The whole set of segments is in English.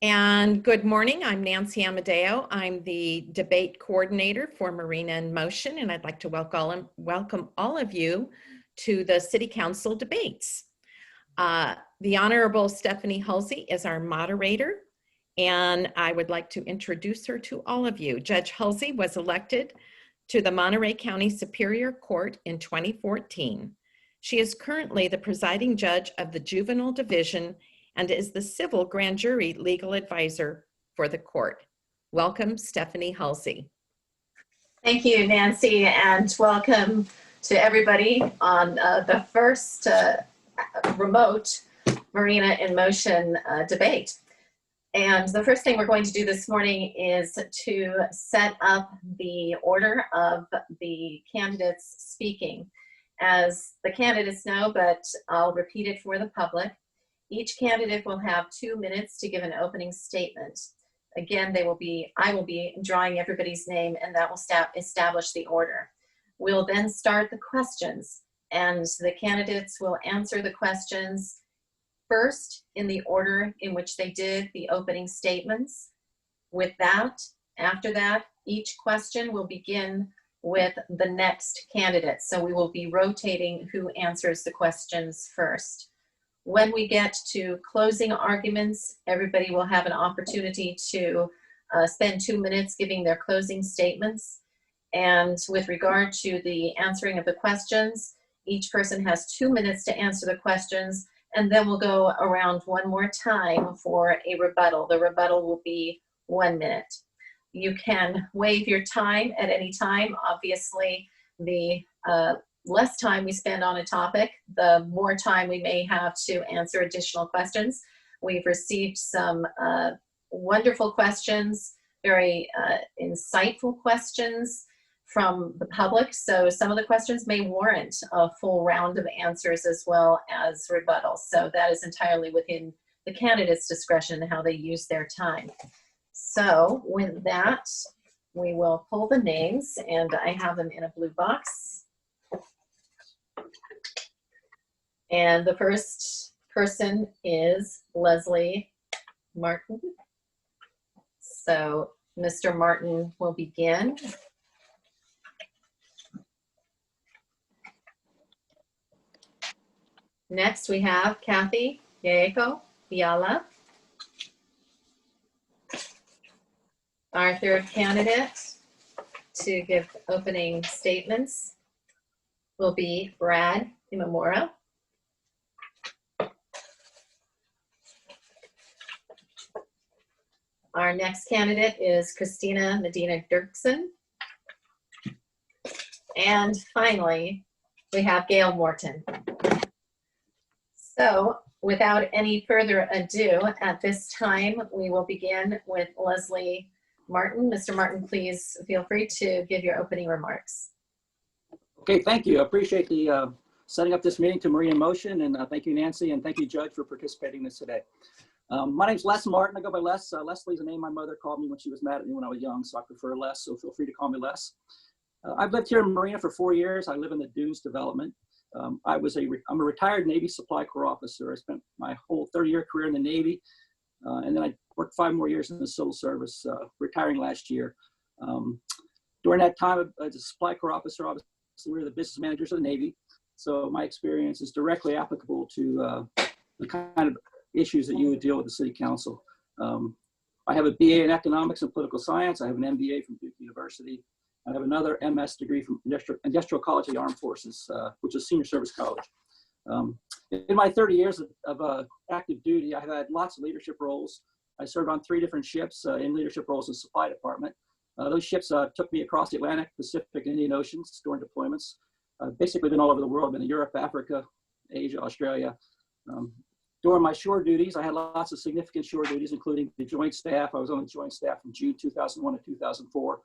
And good morning, I'm Nancy Amadeo. I'm the debate coordinator for Marina in Motion, and I'd like to welcome all of you to the City Council debates. The Honorable Stephanie Hulsey is our moderator, and I would like to introduce her to all of you. Judge Hulsey was elected to the Monterey County Superior Court in 2014. She is currently the presiding judge of the Juvenile Division and is the civil grand jury legal advisor for the court. Welcome, Stephanie Hulsey. Thank you, Nancy, and welcome to everybody on the first remote Marina in Motion debate. And the first thing we're going to do this morning is to set up the order of the candidates speaking. As the candidates know, but I'll repeat it for the public. Each candidate will have 2 minutes to give an opening statement. Again, I will be drawing everybody's name, and that will establish the order. We'll then start the questions, and the candidates will answer the questions first in the order in which they did the opening statements. With that, after that, each question will begin with the next candidate. So we will be rotating who answers the questions first. When we get to closing arguments, everybody will have an opportunity to spend 2 minutes giving their closing statements. And with regard to the answering of the questions, each person has 2 minutes to answer the questions, and then we'll go around one more time for a rebuttal. The rebuttal will be 1 minute. You can waive your time at any time. Obviously, the less time we spend on a topic, the more time we may have to answer additional questions. We've received some wonderful questions, very insightful questions from the public. So some of the questions may warrant a full round of answers as well as rebuttals. So that is entirely within the candidate's discretion how they use their time. So with that, we will pull the names, and I have them in a blue box. And the first person is Leslie Martin. So Mr. Martin will begin. Next we have Kathy Yaeko Biala. Our third candidate to give opening statements will be Brad Imamura. Our next candidate is Cristina Medina Dirksen. And finally, we have Gail Morton. So without any further ado, at this time, we will begin with Leslie Martin. Mr. Martin, please feel free to give your opening remarks. Okay, thank you. I appreciate the setting up this meeting to Marina in Motion, and thank you, Nancy, and thank you, Judge, for participating in this today. My name's Les Martin. I go by Les. Leslie's a name my mother called me when she was mad at me when I was young, so I prefer Les, so feel free to call me Les. I've lived here in Marina for 4 years. I live in the Dunes development. I'm a retired Navy Supply Corps officer. I spent my whole 30-year career in the Navy, and then I worked 5 more years in the civil service, retiring last year. During that time as a Supply Corps officer, obviously we were the business managers of the Navy, so my experience is directly applicable to the kind of issues that you would deal with the City Council. I have a BA in Economics and Political Science. I have an MBA from Duke University. I have another MS degree from Industrial College of the Armed Forces, which is Senior Service College. In my 30 years of active duty, I've had lots of leadership roles. I served on 3 different ships in leadership roles in the supply department. Those ships took me across the Atlantic, Pacific, and Indian Oceans during deployments. Basically been all over the world, been in Europe, Africa, Asia, Australia. During my shore duties, I had lots of significant shore duties, including the Joint Staff. I was on the Joint Staff from June 2001 to 2004.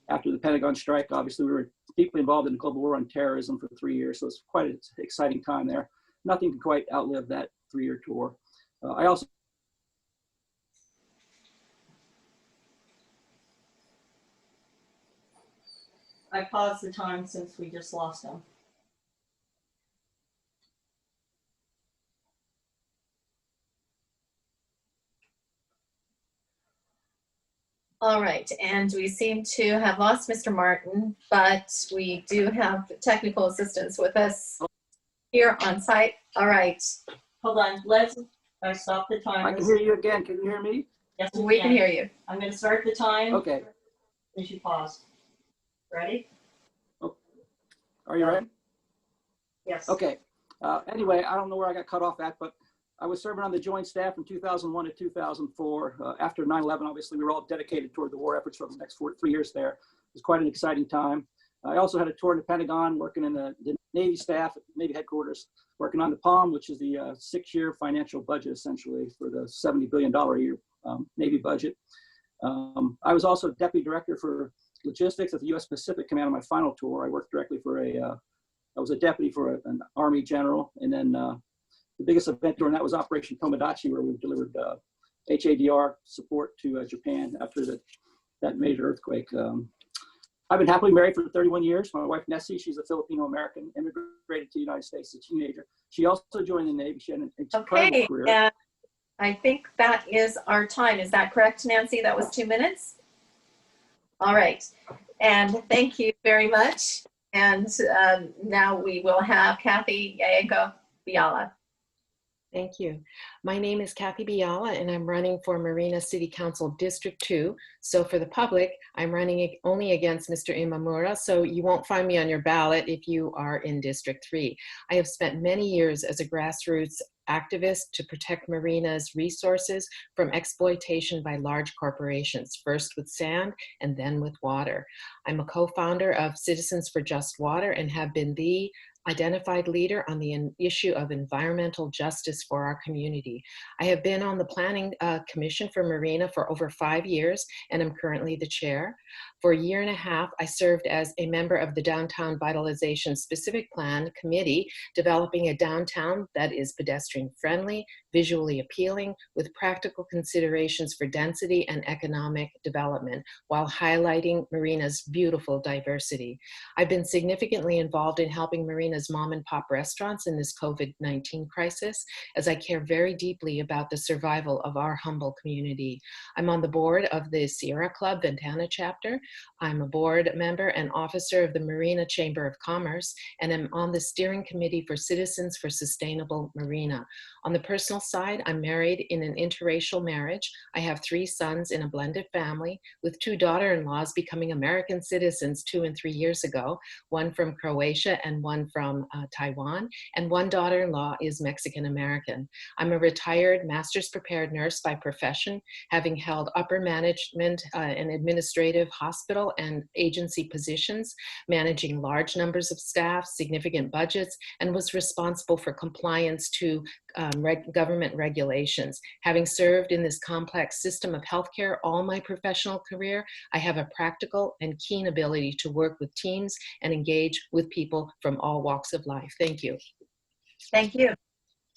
After the Pentagon strike, obviously we were deeply involved in the global war on terrorism for 3 years, so it's quite an exciting time there. Nothing can quite outlive that 3-year tour. I paused the time since we just lost him. All right, and we seem to have lost Mr. Martin, but we do have technical assistance with us here on site. All right, Hold on, let's stop the timer. I can hear you again. Can you hear me? Yes, we can hear you. I'm going to start the time. Okay. As you pause. Ready? Are you ready? Yes. Okay. Anyway, I don't know where I got cut off at, but I was serving on the Joint Staff from 2001 to 2004. After 9/11, obviously, we were all dedicated toward the war efforts for the next 3 years there. It was quite an exciting time. I also had a tour in the Pentagon, working in the Navy staff, Navy headquarters, working on the POM, which is the 6-year financial budget, essentially, for the $70 billion a year Navy budget. I was also deputy director for logistics at the U.S. Pacific Command on my final tour. I worked directly for I was a deputy for an Army general. And then the biggest event during that was Operation Tomodachi, where we delivered HADR support to Japan after that major earthquake. I've been happily married for 31 years. My wife, Nessie, she's a Filipino-American, immigrated to the United States as a teenager. She also joined the Navy. She had an incredible career. And I think that is our time. Is that correct, Nancy? That was 2 minutes? All right. And thank you very much. And now we will have Kathy Yaeko Biala. Thank you. My name is Kathy Biala, and I'm running for Marina City Council District 2. So for the public, I'm running only against Mr. Imamura, so you won't find me on your ballot if you are in District 3. I have spent many years as a grassroots activist to protect Marina's resources from exploitation by large corporations, first with sand and then with water. I'm a co-founder of Citizens for Just Water and have been the identified leader on the issue of environmental justice for our community. I have been on the Planning Commission for Marina for over 5 years, and I'm currently the chair. For a year and a half, I served as a member of the Downtown Vitalization Specific Plan Committee, developing a downtown that is pedestrian friendly, visually appealing, with practical considerations for density and economic development, while highlighting Marina's beautiful diversity. I've been significantly involved in helping Marina's mom and pop restaurants in this COVID-19 crisis, as I care very deeply about the survival of our humble community. I'm on the board of the Sierra Club Ventana chapter. I'm a board member and officer of the Marina Chamber of Commerce, and I'm on the steering committee for Citizens for Sustainable Marina. On the personal side, I'm married in an interracial marriage. I have 3 sons in a blended family, with 2 daughter-in-laws becoming American citizens 2 and 3 years ago, one from Croatia and one from Taiwan, and 1 daughter-in-law is Mexican-American. I'm a retired master's prepared nurse by profession, having held upper management and administrative hospital and agency positions, managing large numbers of staff, significant budgets, and was responsible for compliance to government regulations. Having served in this complex system of healthcare all my professional career, I have a practical and keen ability to work with teams and engage with people from all walks of life. Thank you. Thank you.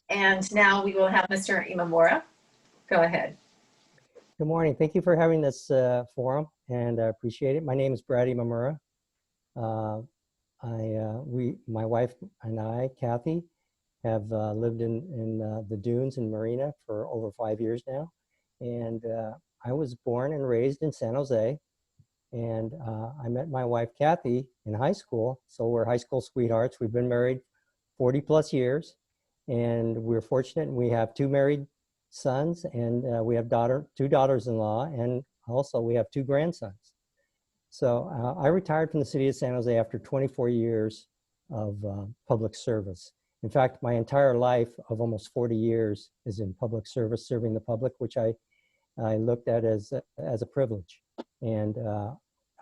And now we will have Mr. Imamura. Go ahead. Good morning. Thank you for having this forum, and I appreciate it. My name is Brad Imamura. My wife and I, Kathy, have lived in the dunes in Marina for over 5 years now. And I was born and raised in San Jose. And I met my wife, Kathy, in high school. So we're high school sweethearts. We've been married 40 plus years. And we're fortunate. We have 2 married sons, and we have 2 daughters-in-law, and also we have 2 grandsons. So I retired from the city of San Jose after 24 years of public service. In fact, my entire life of almost 40 years is in public service, serving the public, which I looked at as a privilege. And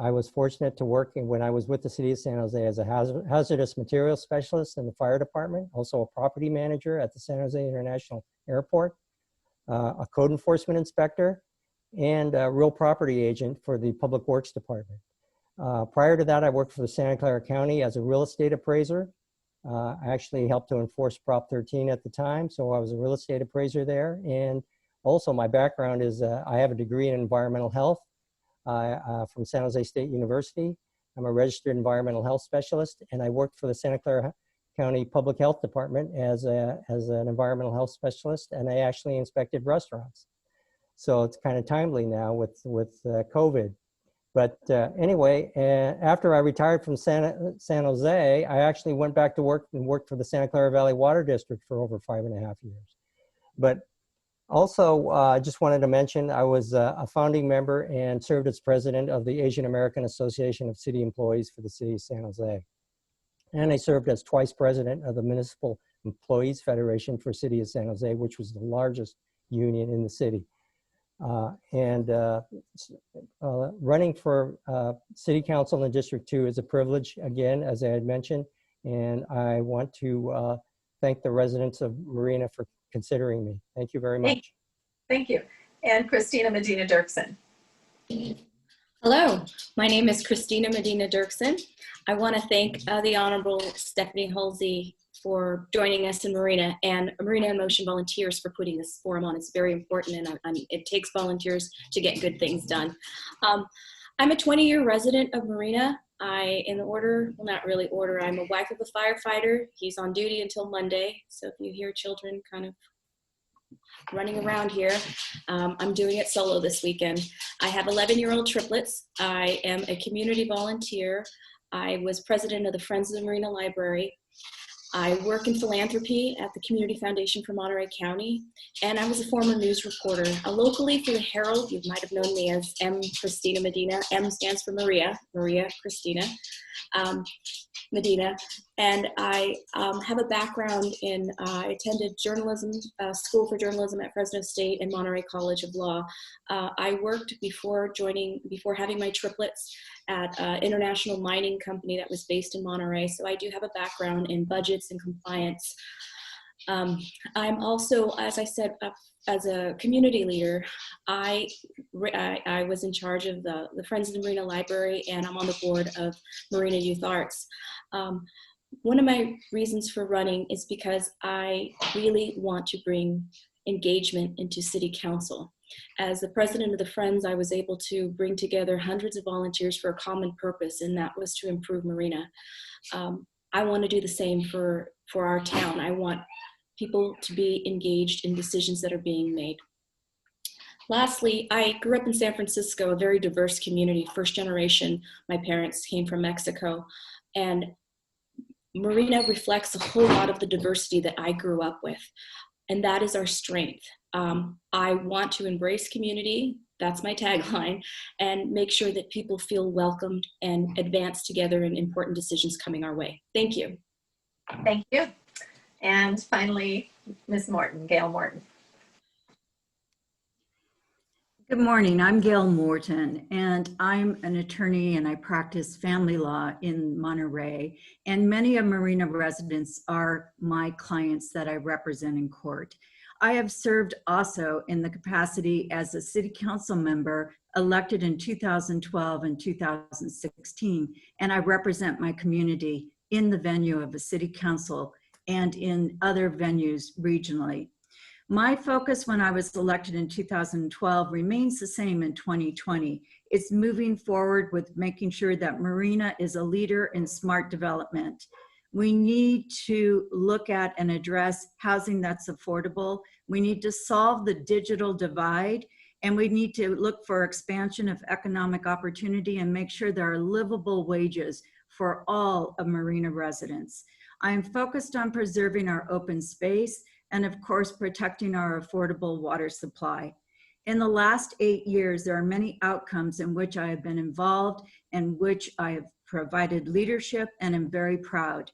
I was fortunate to work when I was with the city of San Jose as a hazardous materials specialist in the fire department, also a property manager at the San Jose International Airport, a code enforcement inspector, and a real property agent for the Public Works Department. Prior to that, I worked for the Santa Clara County as a real estate appraiser. I actually helped to enforce Prop 13 at the time, so I was a real estate appraiser there. And also my background is I have a degree in environmental health from San Jose State University. I'm a registered environmental health specialist, and I worked for the Santa Clara County Public Health Department as an environmental health specialist, and I actually inspected restaurants. So it's kind of timely now with COVID. But anyway, after I retired from San Jose, I actually went back to work and worked for the Santa Clara Valley Water District for over 5.5 years. But also, I just wanted to mention, I was a founding member and served as president of the Asian American Association of City Employees for the City of San Jose. And I served as twice president of the Municipal Employees Federation for City of San Jose, which was the largest union in the city. Running for City Council in District 2 is a privilege, again, as I had mentioned, and I want to thank the residents of Marina for considering me. Thank you very much. Thank you. And Cristina Medina Dirksen. Hello, my name is Cristina Medina Dirksen. I want to thank the Honorable Stephanie Hulsey for joining us in Marina, and Marina in Motion volunteers for putting this forum on. It's very important, and it takes volunteers to get good things done. I'm a 20-year resident of Marina. I'm a wife of a firefighter. He's on duty until Monday, so if you hear children kind of running around here, I'm doing it solo this weekend. I have 11-year-old triplets. I am a community volunteer. I was president of the Friends of the Marina Library. I work in philanthropy at the Community Foundation for Monterey County, and I was a former news reporter. Locally for the Herald, you might have known me as M. Cristina Medina. M stands for Maria Cristina Medina. And I have a background in, I attended journalism, school for journalism at Fresno State and Monterey College of Law. I worked before having my triplets at an international mining company that was based in Monterey. So I do have a background in budgets and compliance. I'm also, as I said, as a community leader, I was in charge of the Friends of the Marina Library, and I'm on the board of Marina Youth Arts. One of my reasons for running is because I really want to bring engagement into City Council. As the president of the Friends, I was able to bring together hundreds of volunteers for a common purpose, and that was to improve Marina. I want to do the same for our town. I want people to be engaged in decisions that are being made. Lastly, I grew up in San Francisco, a very diverse community, first generation. My parents came from Mexico, and Marina reflects a whole lot of the diversity that I grew up with, and that is our strength. I want to embrace community, that's my tagline, and make sure that people feel welcomed and advance together in important decisions coming our way. Thank you. Thank you. And finally, Ms. Morton, Gail Morton. Good morning, I'm Gail Morton, and I'm an attorney and I practice family law in Monterey, and many of Marina residents are my clients that I represent in court. I have served also in the capacity as a city council member elected in 2012 and 2016, and I represent my community in the venue of a city council and in other venues regionally. My focus when I was elected in 2012 remains the same in 2020. It's moving forward with making sure that Marina is a leader in smart development. We need to look at and address housing that's affordable. We need to solve the digital divide, and we need to look for expansion of economic opportunity and make sure there are livable wages for all of Marina residents. I am focused on preserving our open space and of course, protecting our affordable water supply. In the last 8 years, there are many outcomes in which I have been involved and which I have provided leadership and am very proud.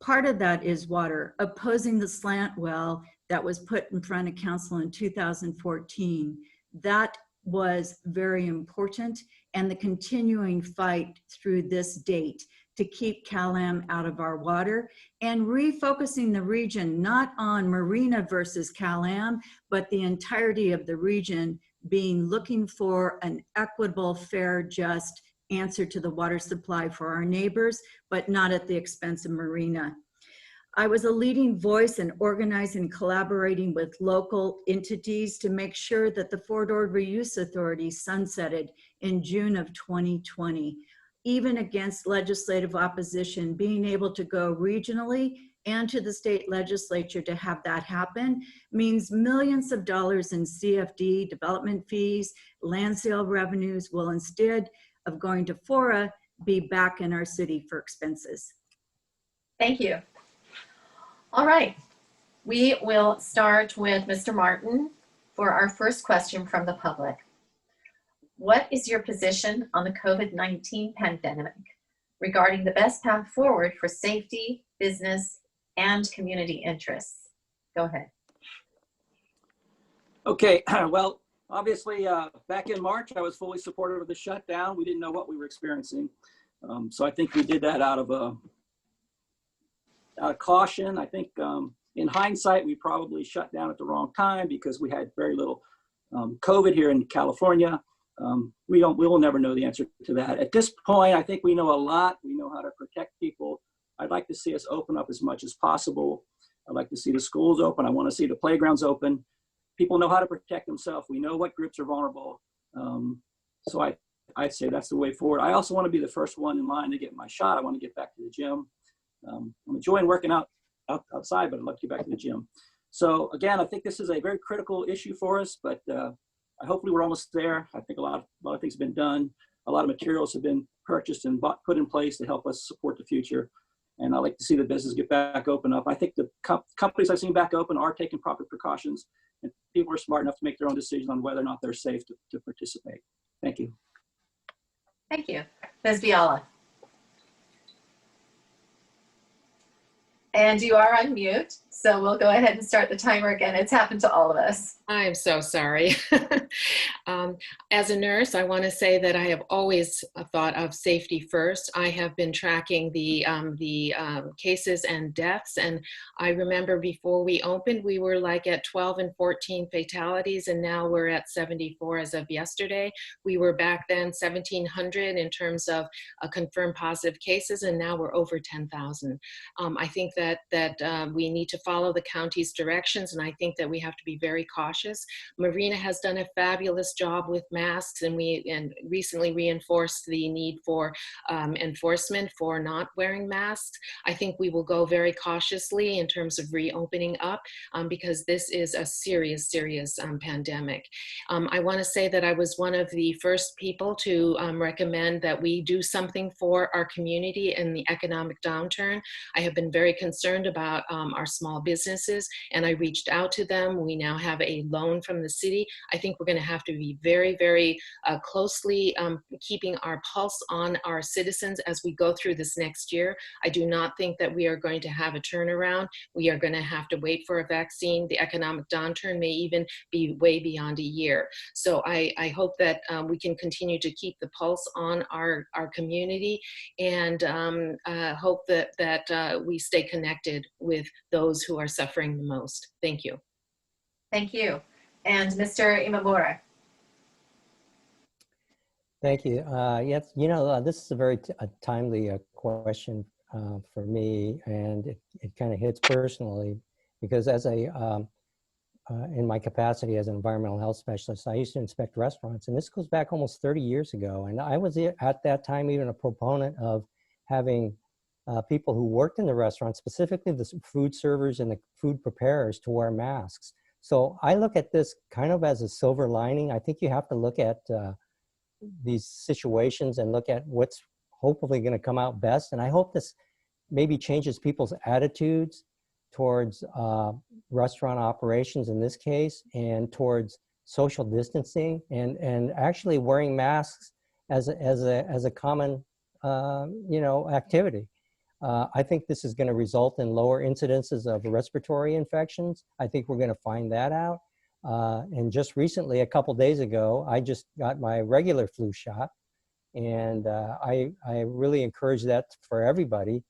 Part of that is water, opposing the slant well that was put in front of council in 2014. That was very important, and the continuing fight through this date to keep CalAm out of our water and refocusing the region not on Marina versus CalAm, but the entirety of the region looking for an equitable, fair, just answer to the water supply for our neighbors, but not at the expense of Marina. I was a leading voice in organizing and collaborating with local entities to make sure that the Fort Ord Reuse Authority sunsetted in June of 2020. Even against legislative opposition, being able to go regionally and to the state legislature to have that happen means millions of dollars in CFD development fees, land sale revenues will, instead of going to fora, be back in our city for expenses. Thank you. All right, we will start with Mr. Martin for our first question from the public. What is your position on the COVID-19 pandemic regarding the best path forward for safety, business, and community interests? Go ahead. Okay, well, obviously, back in March, I was fully supportive of the shutdown. We didn't know what we were experiencing. So I think we did that out of caution. I think in hindsight, we probably shut down at the wrong time because we had very little COVID here in California. We will never know the answer to that. At this point, I think we know a lot. We know how to protect people. I'd like to see us open up as much as possible. I'd like to see the schools open. I want to see the playgrounds open. People know how to protect themselves. We know what groups are vulnerable. So I'd say that's the way forward. I also want to be the first one in line to get my shot. I want to get back to the gym. I'm enjoying working outside, but I'd love to get back to the gym. So again, I think this is a very critical issue for us, but hopefully we're almost there. I think a lot of things have been done. A lot of materials have been purchased and put in place to help us support the future. And I like to see the business get back open up. I think the companies I've seen back open are taking proper precautions, and people are smart enough to make their own decisions on whether or not they're safe to participate. Thank you. Thank you. Ms. Biala. And you are on mute, so we'll go ahead and start the timer again. It's happened to all of us. I'm so sorry. As a nurse, I want to say that I have always thought of safety first. I have been tracking the cases and deaths, and I remember before we opened, we were like at 12 and 14 fatalities, and now we're at 74 as of yesterday. We were back then 1,700 in terms of confirmed positive cases, and now we're over 10,000. I think that we need to follow the county's directions, and I think that we have to be very cautious. Marina has done a fabulous job with masks, and recently reinforced the need for enforcement for not wearing masks. I think we will go very cautiously in terms of reopening up because this is a serious pandemic. I want to say that I was one of the first people to recommend that we do something for our community in the economic downturn. I have been very concerned about our small businesses, and I reached out to them. We now have a loan from the city. I think we're going to have to be very closely keeping our pulse on our citizens as we go through this next year. I do not think that we are going to have a turnaround. We are going to have to wait for a vaccine. The economic downturn may even be way beyond a year. So I hope that we can continue to keep the pulse on our community, and hope that we stay connected with those who are suffering the most. Thank you. Thank you. And Mr. Imamura. Thank you. Yes, this is a very timely question for me, and it kind of hits personally because as in my capacity as an environmental health specialist, I used to inspect restaurants, and this goes back almost 30 years ago. And I was at that time even a proponent of having people who worked in the restaurant, specifically the food servers and the food preparers, to wear masks. So I look at this kind of as a silver lining. I think you have to look at these situations and look at what's hopefully going to come out best. And I hope this maybe changes people's attitudes towards restaurant operations in this case, and towards social distancing and actually wearing masks as a common activity. I think this is going to result in lower incidences of respiratory infections. I think we're going to find that out. And just recently, a couple days ago, I just got my regular flu shot, and I really encourage that for everybody.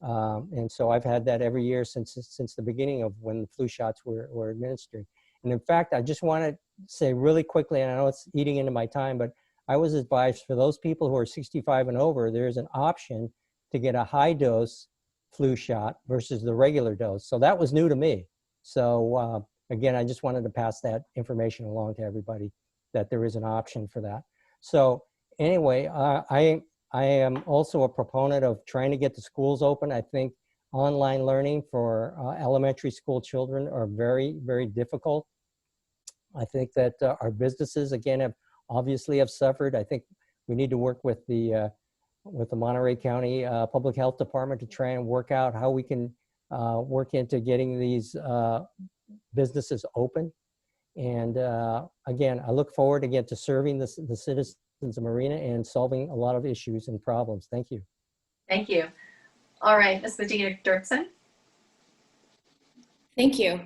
And so I've had that every year since the beginning of when the flu shots were administered. And in fact, I just want to say really quickly, and I know it's eating into my time, but I was advised for those people who are 65 and over, there's an option to get a high dose flu shot versus the regular dose. So that was new to me. So again, I just wanted to pass that information along to everybody, that there is an option for that. So anyway, I am also a proponent of trying to get the schools open. I think online learning for elementary school children are very, very difficult. I think that our businesses, again, have obviously suffered. I think we need to work with the Monterey County Public Health Department to try and work out how we can work into getting these businesses open. And again, I look forward again to serving the citizens of Marina and solving a lot of issues and problems. Thank you. Thank you. All right, Ms. Medina Dirksen. Thank you.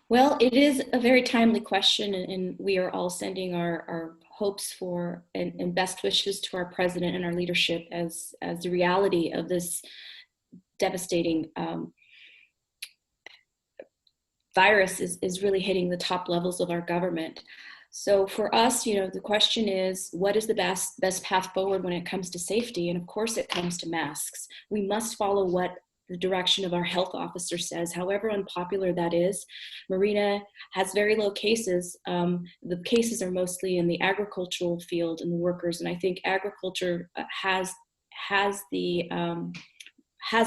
Well, it is a very timely question, and we are all sending our hopes for and best wishes to our president and our leadership as the reality of this devastating virus is really hitting the top levels of our government. So for us, the question is, what is the best path forward when it comes to safety? And of course, it comes to masks. We must follow what the direction of our health officer says, however unpopular that is. Marina has very low cases. The cases are mostly in the agricultural field and the workers. And I think agriculture has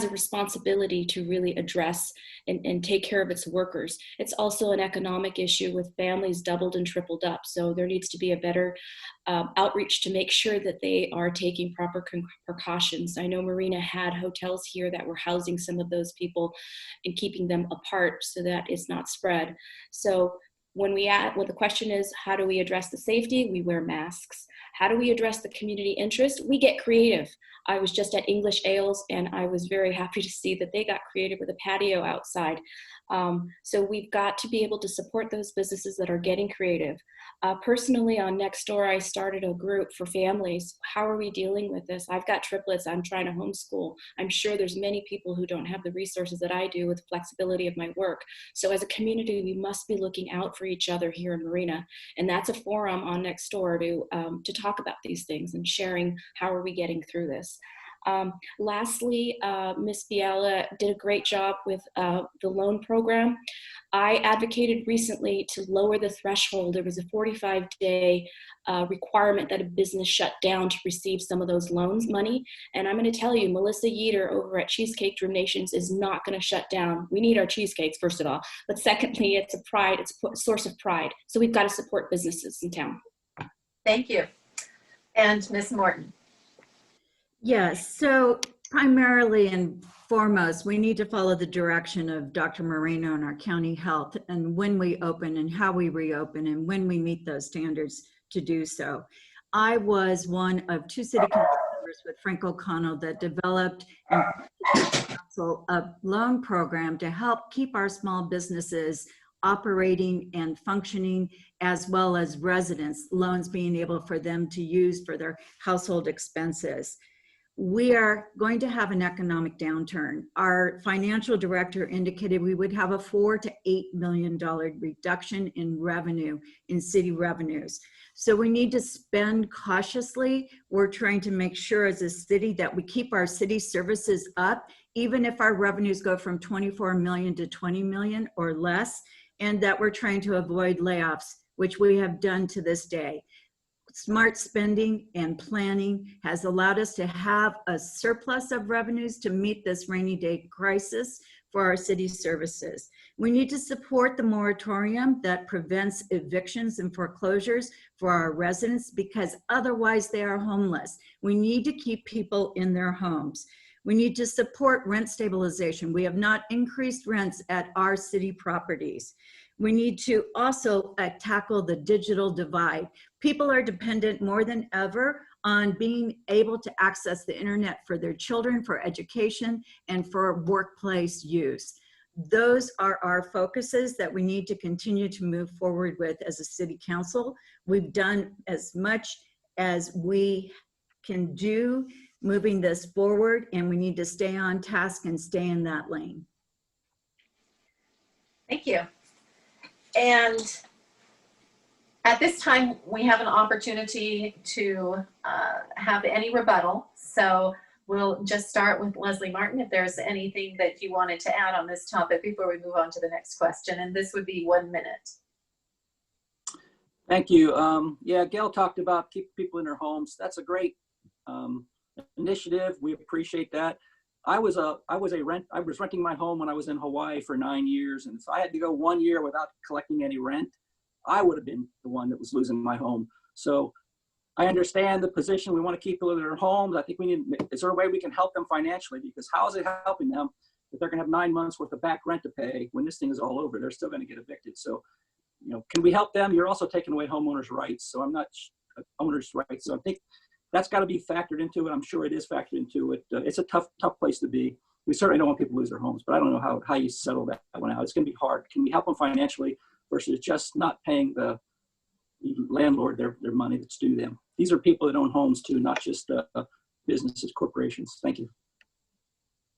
a responsibility to really address and take care of its workers. It's also an economic issue with families doubled and tripled up. So there needs to be a better outreach to make sure that they are taking proper precautions. I know Marina had hotels here that were housing some of those people and keeping them apart so that it's not spread. So when the question is, how do we address the safety? We wear masks. How do we address the community interest? We get creative. I was just at English Ales, and I was very happy to see that they got creative with a patio outside. So we've got to be able to support those businesses that are getting creative. Personally, on Nextdoor, I started a group for families. How are we dealing with this? I've got triplets. I'm trying to homeschool. I'm sure there's many people who don't have the resources that I do with the flexibility of my work. So as a community, we must be looking out for each other here in Marina. And that's a forum on Nextdoor to talk about these things and sharing how are we getting through this. Lastly, Ms. Biala did a great job with the loan program. I advocated recently to lower the threshold. There was a 45-day requirement that a business shut down to receive some of those loans money. And I'm going to tell you, Melissa Yeater over at Cheesecake Dream Nations is not going to shut down. We need our cheesecakes, first of all. But secondly, it's a source of pride. So we've got to support businesses in town. Thank you. And Ms. Morton. Yes, so primarily and foremost, we need to follow the direction of Dr. Marina and our county health, and when we open and how we reopen and when we meet those standards to do so. I was one of 2 city council members with Frank O'Connell that developed and a loan program to help keep our small businesses operating and functioning, as well as residents, loans being able for them to use for their household expenses. We are going to have an economic downturn. Our financial director indicated we would have a $4 to $8 million reduction in revenue, in city revenues. So we need to spend cautiously. We're trying to make sure as a city that we keep our city services up, even if our revenues go from 24 million to 20 million or less, and that we're trying to avoid layoffs, which we have done to this day. Smart spending and planning has allowed us to have a surplus of revenues to meet this rainy day crisis for our city services. We need to support the moratorium that prevents evictions and foreclosures for our residents, because otherwise they are homeless. We need to keep people in their homes. We need to support rent stabilization. We have not increased rents at our city properties. We need to also tackle the digital divide. People are dependent more than ever on being able to access the internet for their children, for education, and for workplace use. Those are our focuses that we need to continue to move forward with as a city council. We've done as much as we can do moving this forward, and we need to stay on task and stay in that lane. Thank you. And at this time, we have an opportunity to have any rebuttal. So we'll just start with Leslie Martin, if there's anything that you wanted to add on this topic before we move on to the next question. And this would be 1 minute. Thank you. Yeah, Gail talked about keeping people in their homes. That's a great initiative. We appreciate that. I was renting my home when I was in Hawaii for 9 years. And if I had to go 1 year without collecting any rent, I would have been the one that was losing my home. So I understand the position. We want to keep people in their homes. I think is there a way we can help them financially? Because how is it helping them if they're going to have 9 months worth of back rent to pay when this thing is all over? They're still going to get evicted. So, can we help them? You're also taking away homeowners' rights. So I'm not owners' rights. So I think that's got to be factored into it. I'm sure it is factored into it. It's a tough place to be. We certainly don't want people to lose their homes, but I don't know how you settle that one out. It's going to be hard. Can we help them financially versus just not paying the landlord their money that's due them? These are people that own homes too, not just businesses, corporations. Thank you.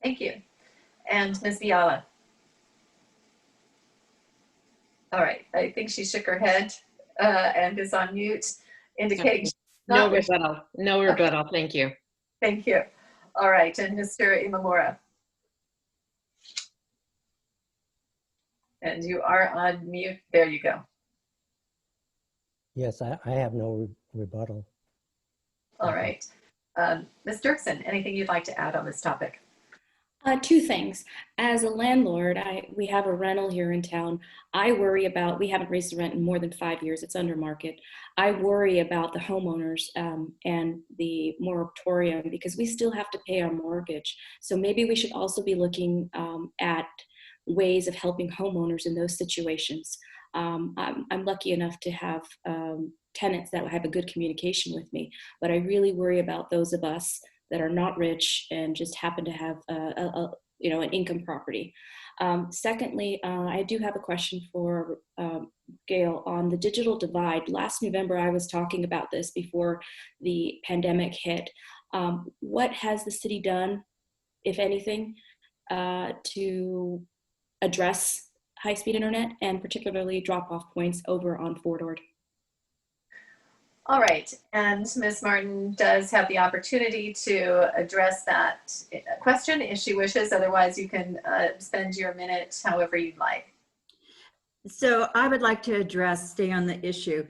Thank you. And Ms. Biala. All right, I think she shook her head and is on mute, indicating no rebuttal. No rebuttal. Okay. Thank you. Thank you. All right, and Mr. Imamura. And you are on mute. There you go. Yes, I have no rebuttal. All right. Ms. Dirksen, anything you'd like to add on this topic? Two things. As a landlord, we have a rental here in town. I worry about, we haven't raised the rent in more than 5 years. It's under market. I worry about the homeowners and the moratorium because we still have to pay our mortgage. So maybe we should also be looking at ways of helping homeowners in those situations. I'm lucky enough to have tenants that have a good communication with me, but I really worry about those of us that are not rich and just happen to have an income property. Secondly, I do have a question for Gail on the digital divide. Last November, I was talking about this before the pandemic hit. What has the city done, if anything, to address high-speed internet and particularly drop-off points over on Fort Ord? All right, and Ms. Martin does have the opportunity to address that question if she wishes. Otherwise, you can spend your minute however you'd like. So I would like to stay on the issue.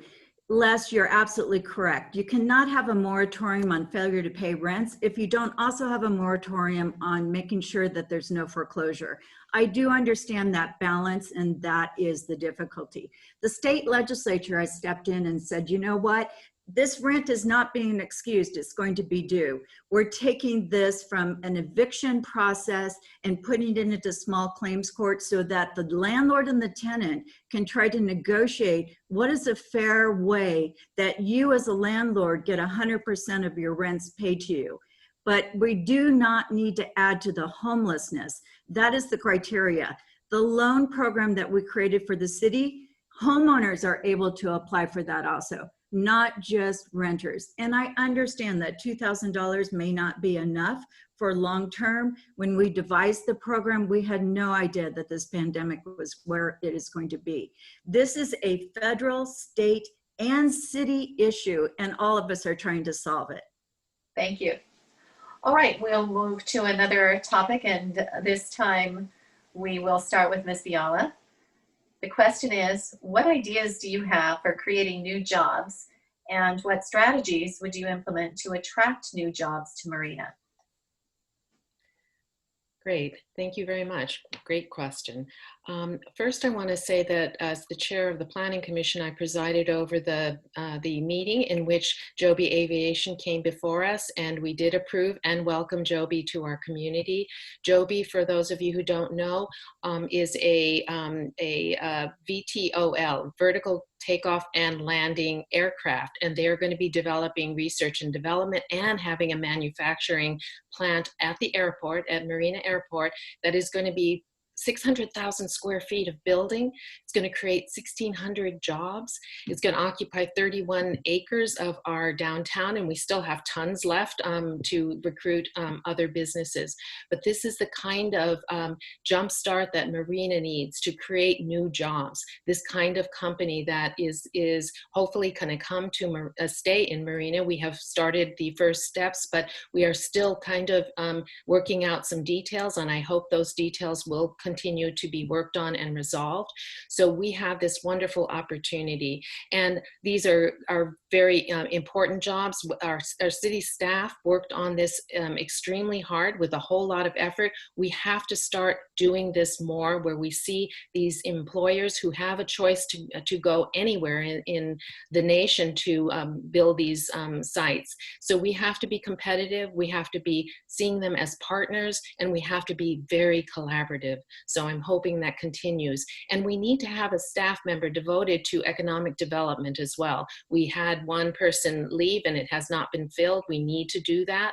Les, you're absolutely correct. You cannot have a moratorium on failure to pay rents if you don't also have a moratorium on making sure that there's no foreclosure. I do understand that balance, and that is the difficulty. The state legislature has stepped in and said, you know what? This rent is not being excused, it's going to be due. We're taking this from an eviction process and putting it into small claims court so that the landlord and the tenant can try to negotiate what is a fair way that you as a landlord get 100% of your rents paid to you. But we do not need to add to the homelessness. That is the criteria. The loan program that we created for the city, homeowners are able to apply for that also, not just renters. And I understand that $2,000 may not be enough for long-term. When we devised the program, we had no idea that this pandemic was where it is going to be. This is a federal, state, and city issue, and all of us are trying to solve it. Thank you. All right, we'll move to another topic, and this time we will start with Ms. Biala. The question is, what ideas do you have for creating new jobs, and what strategies would you implement to attract new jobs to Marina? Great, thank you very much. Great question. First, I want to say that as the chair of the Planning Commission, I presided over the meeting in which Joby Aviation came before us, and we did approve and welcome Joby to our community. Joby, for those of you who don't know, is a VTOL, vertical takeoff and landing aircraft, and they're going to be developing research and development and having a manufacturing plant at the airport, at Marina Airport, that is going to be 600,000 square feet of building. It's going to create 1,600 jobs. It's going to occupy 31 acres of our downtown, and we still have tons left to recruit other businesses. But this is the kind of jumpstart that Marina needs to create new jobs. This kind of company that is hopefully going to come to stay in Marina. We have started the first steps, but we are still kind of working out some details, and I hope those details will continue to be worked on and resolved. So we have this wonderful opportunity, and these are very important jobs. Our city staff worked on this extremely hard with a whole lot of effort. We have to start doing this more, where we see these employers who have a choice to go anywhere in the nation to build these sites. So we have to be competitive, we have to be seeing them as partners, and we have to be very collaborative. So I'm hoping that continues. And we need to have a staff member devoted to economic development as well. We had one person leave and it has not been filled. We need to do that.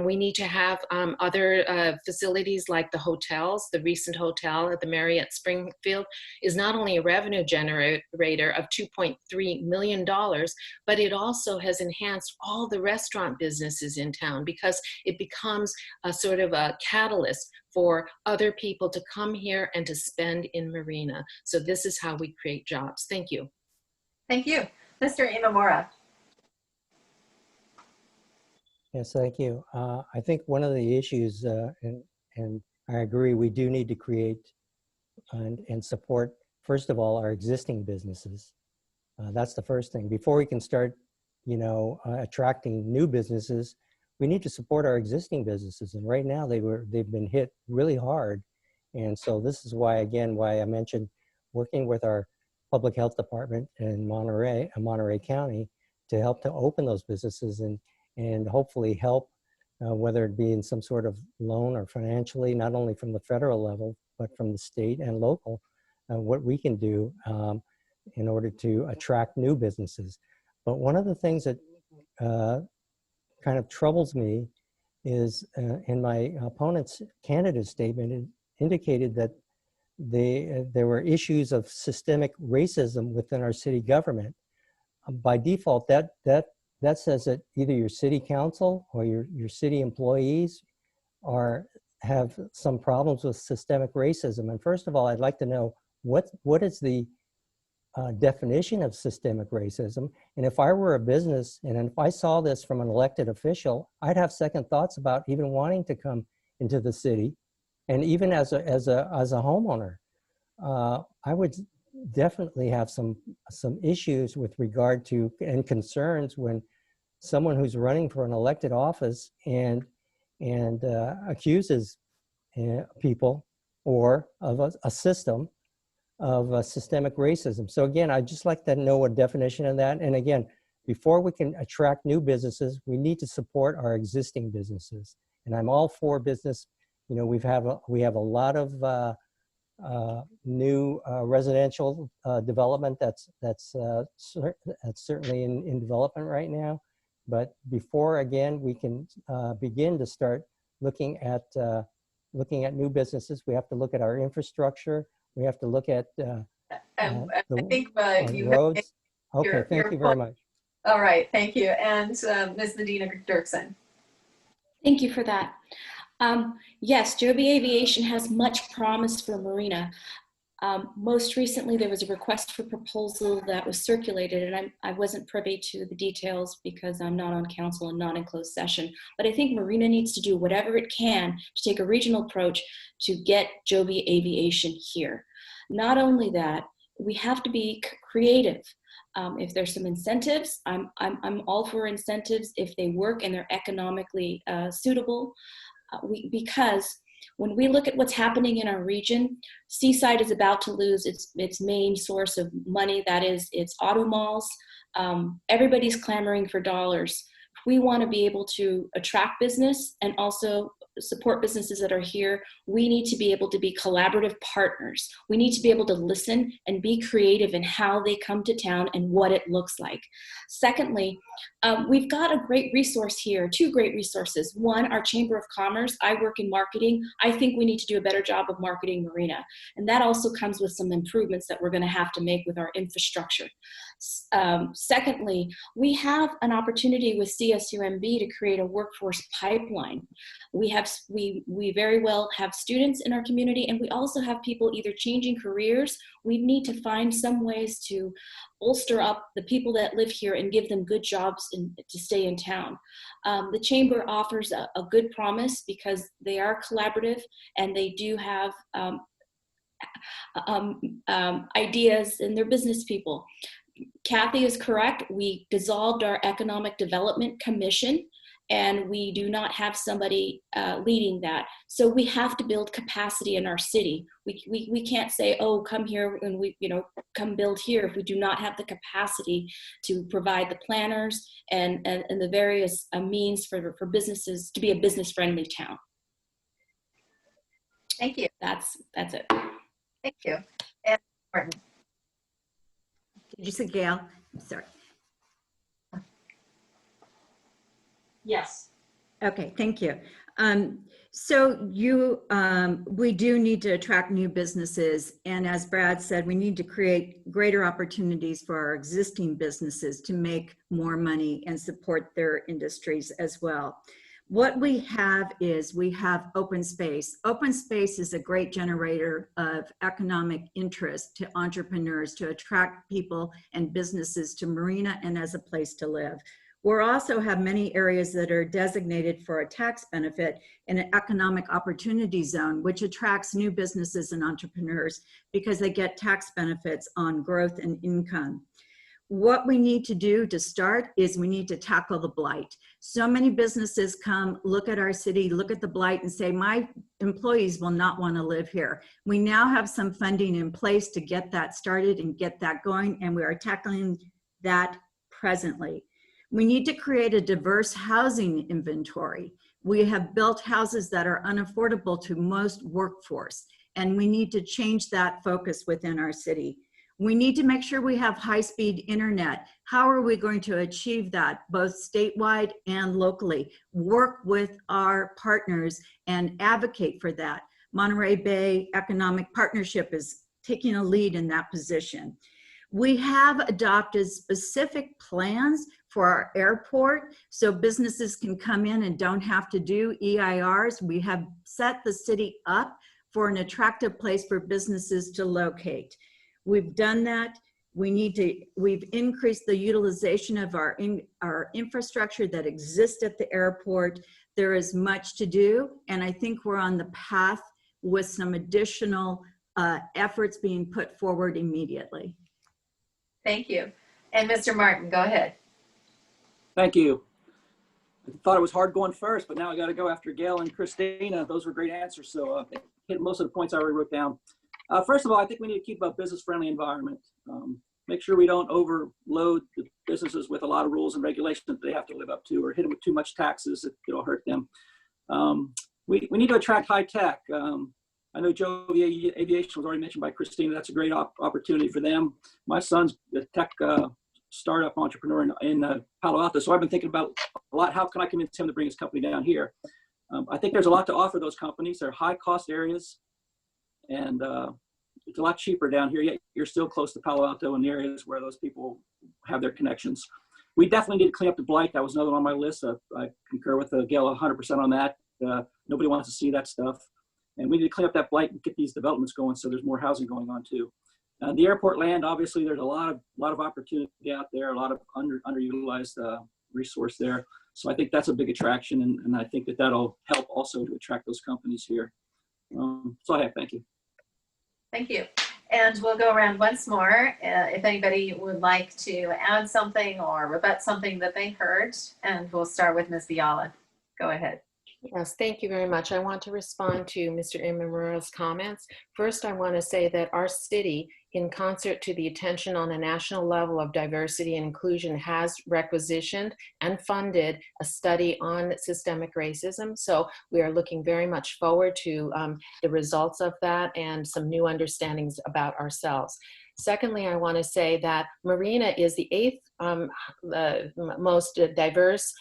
We need to have other facilities like the hotels. The recent hotel at the Marriott Springfield is not only a revenue generator of $2.3 million, but it also has enhanced all the restaurant businesses in town, because it becomes a sort of a catalyst for other people to come here and to spend in Marina. So this is how we create jobs. Thank you. Thank you. Mr. Imamura. Yes, thank you. I think one of the issues, and I agree, we do need to create and support, first of all, our existing businesses. That's the first thing. Before we can start, attracting new businesses, we need to support our existing businesses. And right now they've been hit really hard. And so this is why I mentioned working with our public health department in Monterey County to help to open those businesses and hopefully help, whether it be in some sort of loan or financially, not only from the federal level, but from the state and local, what we can do in order to attract new businesses. But one of the things that kind of troubles me is in my opponent's candidate statement, it indicated that there were issues of systemic racism within our city government. By default, that says that either your city council or your city employees have some problems with systemic racism. And first of all, I'd like to know what is the definition of systemic racism. And if I were a business and if I saw this from an elected official, I'd have second thoughts about even wanting to come into the city. And even as a homeowner, I would definitely have some issues with regard to and concerns when someone who's running for an elected office and accuses people or of a system of systemic racism. So again, I'd just like to know a definition of that. And again, before we can attract new businesses, we need to support our existing businesses. And I'm all for business. We have a lot of new residential development that's certainly in development right now. But before, again, we can begin to start looking at new businesses, we have to look at our infrastructure. We have to look at I think you roads. Okay, thank you very much. All right, thank you. And Ms. Medina Dirksen. Thank you for that. Yes, Joby Aviation has much promise for Marina. Most recently, there was a request for proposal that was circulated, and I wasn't privy to the details because I'm not on council and not in closed session. But I think Marina needs to do whatever it can to take a regional approach to get Joby Aviation here. Not only that, we have to be creative. If there's some incentives, I'm all for incentives if they work and they're economically suitable. Because when we look at what's happening in our region, Seaside is about to lose its main source of money, that is its auto malls. Everybody's clamoring for dollars. We want to be able to attract business and also support businesses that are here. We need to be able to be collaborative partners. We need to be able to listen and be creative in how they come to town and what it looks like. Secondly, we've got a great resource here, two great resources. One, our Chamber of Commerce. I work in marketing. I think we need to do a better job of marketing Marina. And that also comes with some improvements that we're going to have to make with our infrastructure. Secondly, we have an opportunity with CSUMB to create a workforce pipeline. We very well have students in our community, and we also have people either changing careers. We need to find some ways to bolster up the people that live here and give them good jobs to stay in town. The Chamber offers a good promise because they are collaborative and they do have ideas, and they're business people. Kathy is correct. We dissolved our Economic Development Commission, and we do not have somebody leading that. So we have to build capacity in our city. We can't say, oh, come here and come build here if we do not have the capacity to provide the planners and the various means for businesses to be a business-friendly town. Thank you. That's it. Thank you. And Morton. Did you say Gail? Sorry. Yes. Okay, thank you. We do need to attract new businesses. And as Brad said, we need to create greater opportunities for our existing businesses to make more money and support their industries as well. What we have is we have open space. Open space is a great generator of economic interest to entrepreneurs to attract people and businesses to Marina and as a place to live. We also have many areas that are designated for a tax benefit in an economic opportunity zone, which attracts new businesses and entrepreneurs because they get tax benefits on growth and income. What we need to do to start is we need to tackle the blight. So many businesses come, look at our city, look at the blight and say, my employees will not want to live here. We now have some funding in place to get that started and get that going, and we are tackling that presently. We need to create a diverse housing inventory. We have built houses that are unaffordable to most workforce, and we need to change that focus within our city. We need to make sure we have high-speed internet. How are we going to achieve that, both statewide and locally? Work with our partners and advocate for that. Monterey Bay Economic Partnership is taking a lead in that position. We have adopted specific plans for our airport so businesses can come in and don't have to do EIRs. We have set the city up for an attractive place for businesses to locate. We've done that. We've increased the utilization of our infrastructure that exists at the airport. There is much to do, and I think we're on the path with some additional efforts being put forward immediately. Thank you. And Mr. Martin, go ahead. Thank you. I thought it was hard going first, but now I got to go after Gail and Cristina. Those were great answers. So hit most of the points I already wrote down. First of all, I think we need to keep a business-friendly environment. Make sure we don't overload the businesses with a lot of rules and regulations that they have to live up to, or hit them with too much taxes that it'll hurt them. We need to attract high tech. I know Jovi Aviation was already mentioned by Cristina. That's a great opportunity for them. My son's a tech startup entrepreneur in Palo Alto, so I've been thinking about a lot. How can I convince him to bring his company down here? I think there's a lot to offer those companies. They're high-cost areas, and it's a lot cheaper down here, yet you're still close to Palo Alto in the areas where those people have their connections. We definitely need to clean up the blight. That was another one on my list. I concur with Gail 100% on that. Nobody wants to see that stuff. And we need to clean up that blight and get these developments going so there's more housing going on too. The airport land, obviously, there's a lot of opportunity out there, a lot of underutilized resource there. So I think that's a big attraction, and I think that'll help also to attract those companies here. So I have, thank you. Thank you. And we'll go around once more. If anybody would like to add something or rebut something that they heard, and we'll start with Ms. Biala. Go ahead. Yes, thank you very much. I want to respond to Mr. Imamura's comments. First, I want to say that our city, in concert to the attention on a national level of diversity and inclusion, has requisitioned and funded a study on systemic racism. So we are looking very much forward to the results of that and some new understandings about ourselves. Secondly, I want to say that Marina is the 8th most diverse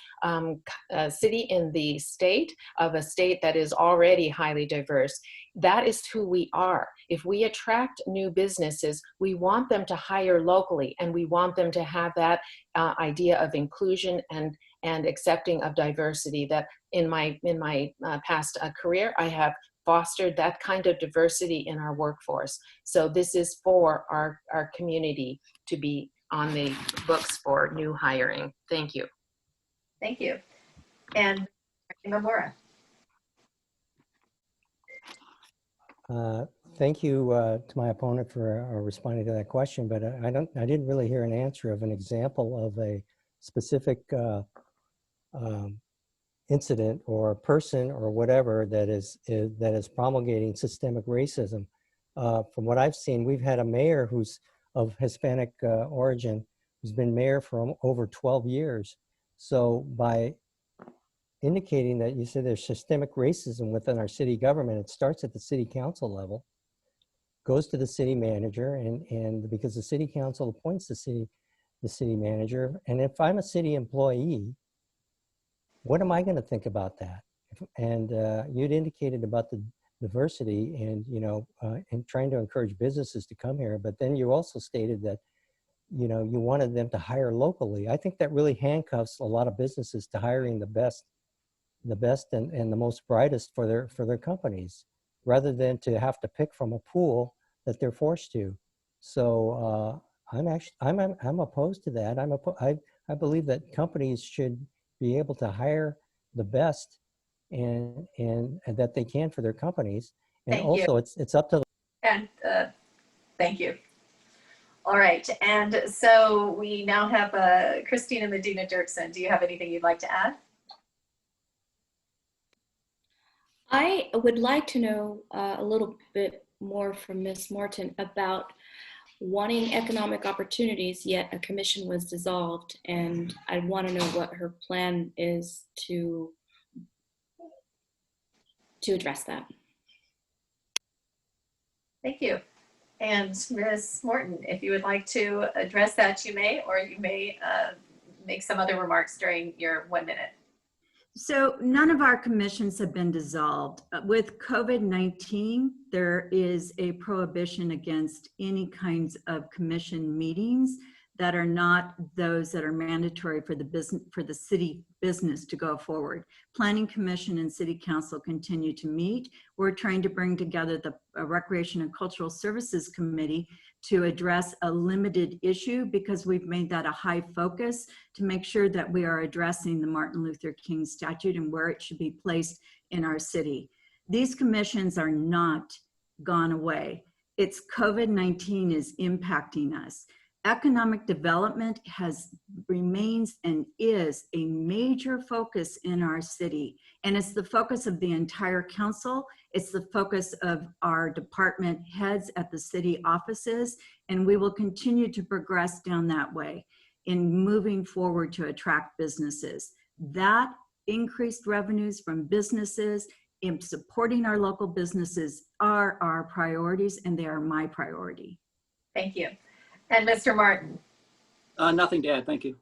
city in the state, of a state that is already highly diverse. That is who we are. If we attract new businesses, we want them to hire locally, and we want them to have that idea of inclusion and accepting of diversity. That in my past career, I have fostered that kind of diversity in our workforce. So this is for our community to be on the books for new hiring. Thank you. Thank you. And Imamura. thank you to my opponent for responding to that question, but I didn't really hear an answer of an example of a specific incident or person or whatever that is promulgating systemic racism. From what I've seen, we've had a mayor who's of Hispanic origin who's been mayor for over 12 years. So by indicating that you said there's systemic racism within our city government, it starts at the city council level, goes to the city manager, and because the city council appoints the city manager. And if I'm a city employee, what am I going to think about that? And you'd indicated about the diversity and, and trying to encourage businesses to come here. But then you also stated that, you wanted them to hire locally. I think that really handcuffs a lot of businesses to hiring the best and the most brightest for their companies, rather than to have to pick from a pool that they're forced to. So I'm opposed to that. I believe that companies should be able to hire the best and that they can for their companies. And Thank also you. it's up to the And thank you. All right, and so we now have Cristina Medina Dirksen. Do you have anything you'd like to add? I would like to know a little bit more from Ms. Morton about wanting economic opportunities, yet a commission was dissolved, and I want to know what her plan is to address that. Thank you. And Ms. Morton, if you would like to address that, you may, or you may make some other remarks during your 1 minute. So none of our commissions have been dissolved. With COVID-19, there is a prohibition against any kinds of commission meetings that are not those that are mandatory for the business, for the city business to go forward. Planning Commission and City Council continue to meet. We're trying to bring together the Recreation and Cultural Services Committee to address a limited issue, because we've made that a high focus to make sure that we are addressing the Martin Luther King statute and where it should be placed in our city. These commissions are not gone away. It's COVID-19 is impacting us. Economic development remains and is a major focus in our city. And it's the focus of the entire council. It's the focus of our department heads at the city offices. And we will continue to progress down that way in moving forward to attract businesses. That increased revenues from businesses in supporting our local businesses are our priorities, and they are my priority. Thank you. And Mr. Martin. Nothing to add, thank you.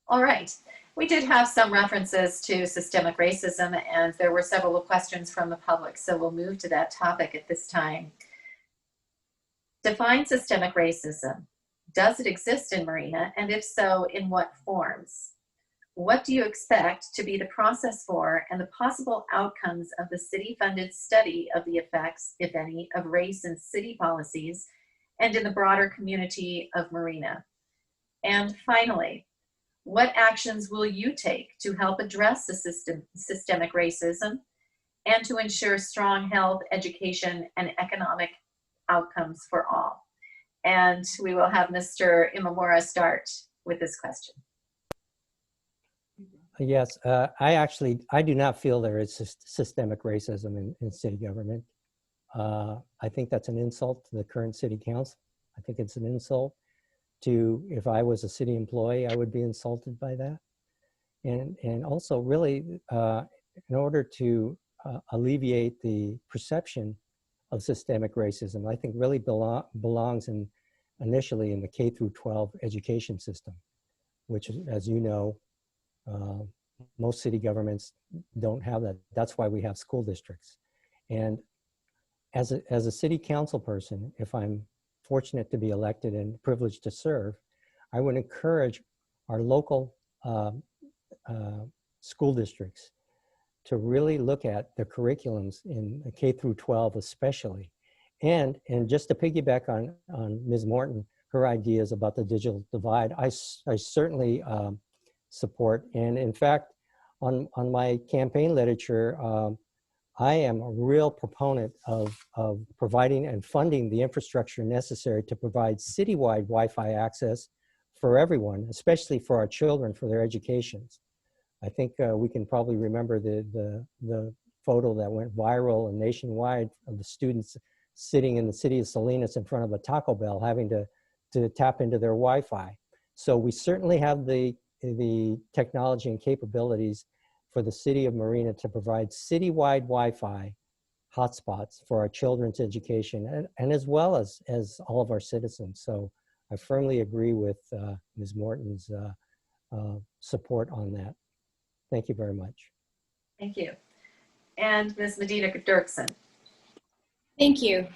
All right. We did have some references to systemic racism, and there were several questions from the public, so we'll move to that topic at this time. Define systemic racism. Does it exist in Marina, and if so, in what forms? What do you expect to be the process for and the possible outcomes of the city-funded study of the effects, if any, of race in city policies and in the broader community of Marina? And finally, what actions will you take to help address the systemic racism and to ensure strong health, education, and economic outcomes for all? And we will have Mr. Imamura start with this question. Yes, I do not feel there is systemic racism in city government. I think that's an insult to the current city council. I think it's an insult to, if I was a city employee, I would be insulted by that. And also really, in order to alleviate the perception of systemic racism, I think really belongs initially in the K through 12 education system, which, as you know, most city governments don't have that. That's why we have school districts. And as a city council person, if I'm fortunate to be elected and privileged to serve, I would encourage our local school districts to really look at the curriculums in the K through 12 especially. And just to piggyback on Ms. Morton, her ideas about the digital divide, I certainly support. And in fact, on my campaign literature, I am a real proponent of providing and funding the infrastructure necessary to provide citywide Wi-Fi access for everyone, especially for our children, for their educations. I think we can probably remember the photo that went viral and nationwide of the students sitting in the city of Salinas in front of a Taco Bell having to tap into their Wi-Fi. So we certainly have the technology and capabilities for the city of Marina to provide citywide Wi-Fi hotspots for our children's education and as well as all of our citizens. So I firmly agree with Ms. Morton's support on that. Thank you very much. Thank you. And Ms. Medina Dirksen. Thank you.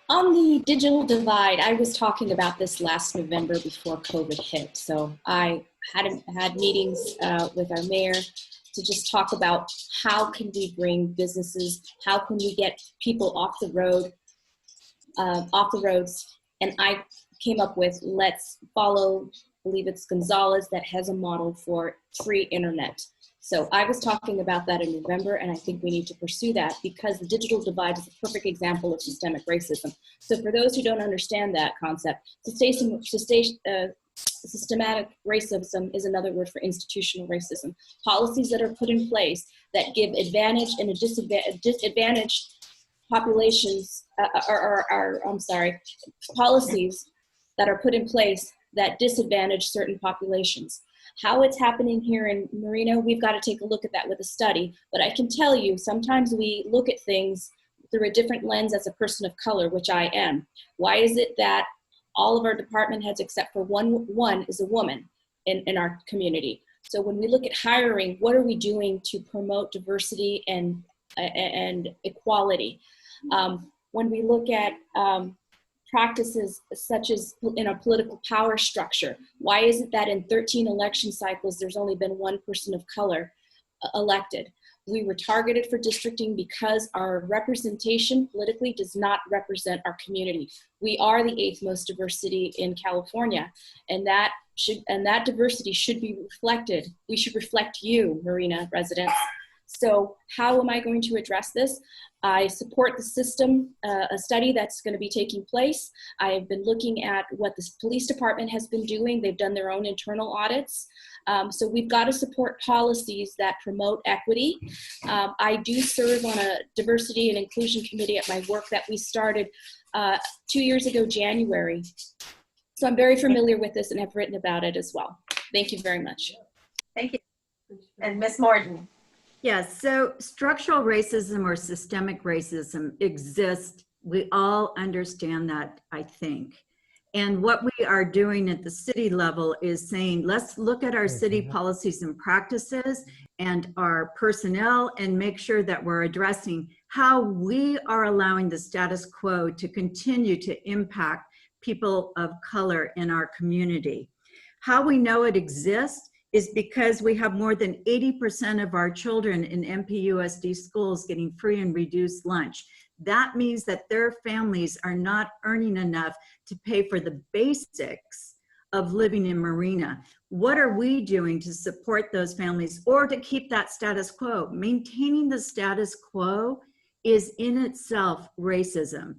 On the digital divide, I was talking about this last November before COVID hit. So I had meetings with our mayor to just talk about how can we bring businesses, how can we get people off the roads. And I came up with, let's follow, I believe it's Gonzalez that has a model for free internet. So I was talking about that in November, and I think we need to pursue that because the digital divide is a perfect example of systemic racism. So for those who don't understand that concept, systematic racism is another word for institutional racism. Policies that are put in place that give advantage and a disadvantaged populations, policies that are put in place that disadvantage certain populations. How it's happening here in Marina, we've got to take a look at that with a study. But I can tell you, sometimes we look at things through a different lens as a person of color, which I am. Why is it that all of our department heads, except for one is a woman in our community? So when we look at hiring, what are we doing to promote diversity and equality? When we look at practices such as in a political power structure, why is it that in 13 election cycles, there's only been one person of color elected? We were targeted for districting because our representation politically does not represent our community. We are the 8th most diverse city in California, and that diversity should be reflected. We should reflect you, Marina residents. So how am I going to address this? I support the system, a study that's going to be taking place. I have been looking at what the police department has been doing. They've done their own internal audits. So we've got to support policies that promote equity. I do serve on a diversity and inclusion committee at my work that we started 2 years ago, January. So I'm very familiar with this and have written about it as well. Thank you very much. Thank you. And Ms. Morton. Yes, so structural racism or systemic racism exists. We all understand that, I think. And what we are doing at the city level is saying, let's look at our city policies and practices and our personnel and make sure that we're addressing how we are allowing the status quo to continue to impact people of color in our community. How we know it exists is because we have more than 80% of our children in MPUSD schools getting free and reduced lunch. That means that their families are not earning enough to pay for the basics of living in Marina. What are we doing to support those families or to keep that status quo? Maintaining the status quo is in itself racism.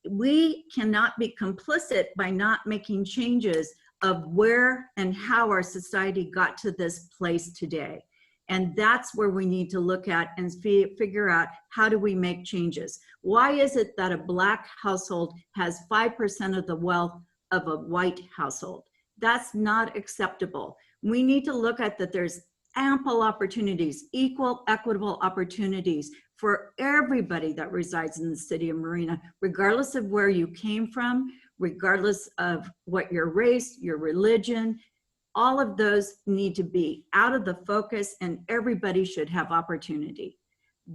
We cannot be complicit by not making changes of where and how our society got to this place today. And that's where we need to look at and figure out how do we make changes. Why is it that a Black household has 5% of the wealth of a white household? That's not acceptable. We need to look at that there's ample opportunities, equal, equitable opportunities for everybody that resides in the city of Marina, regardless of where you came from, regardless of what your race, your religion, all of those need to be out of the focus and everybody should have opportunity.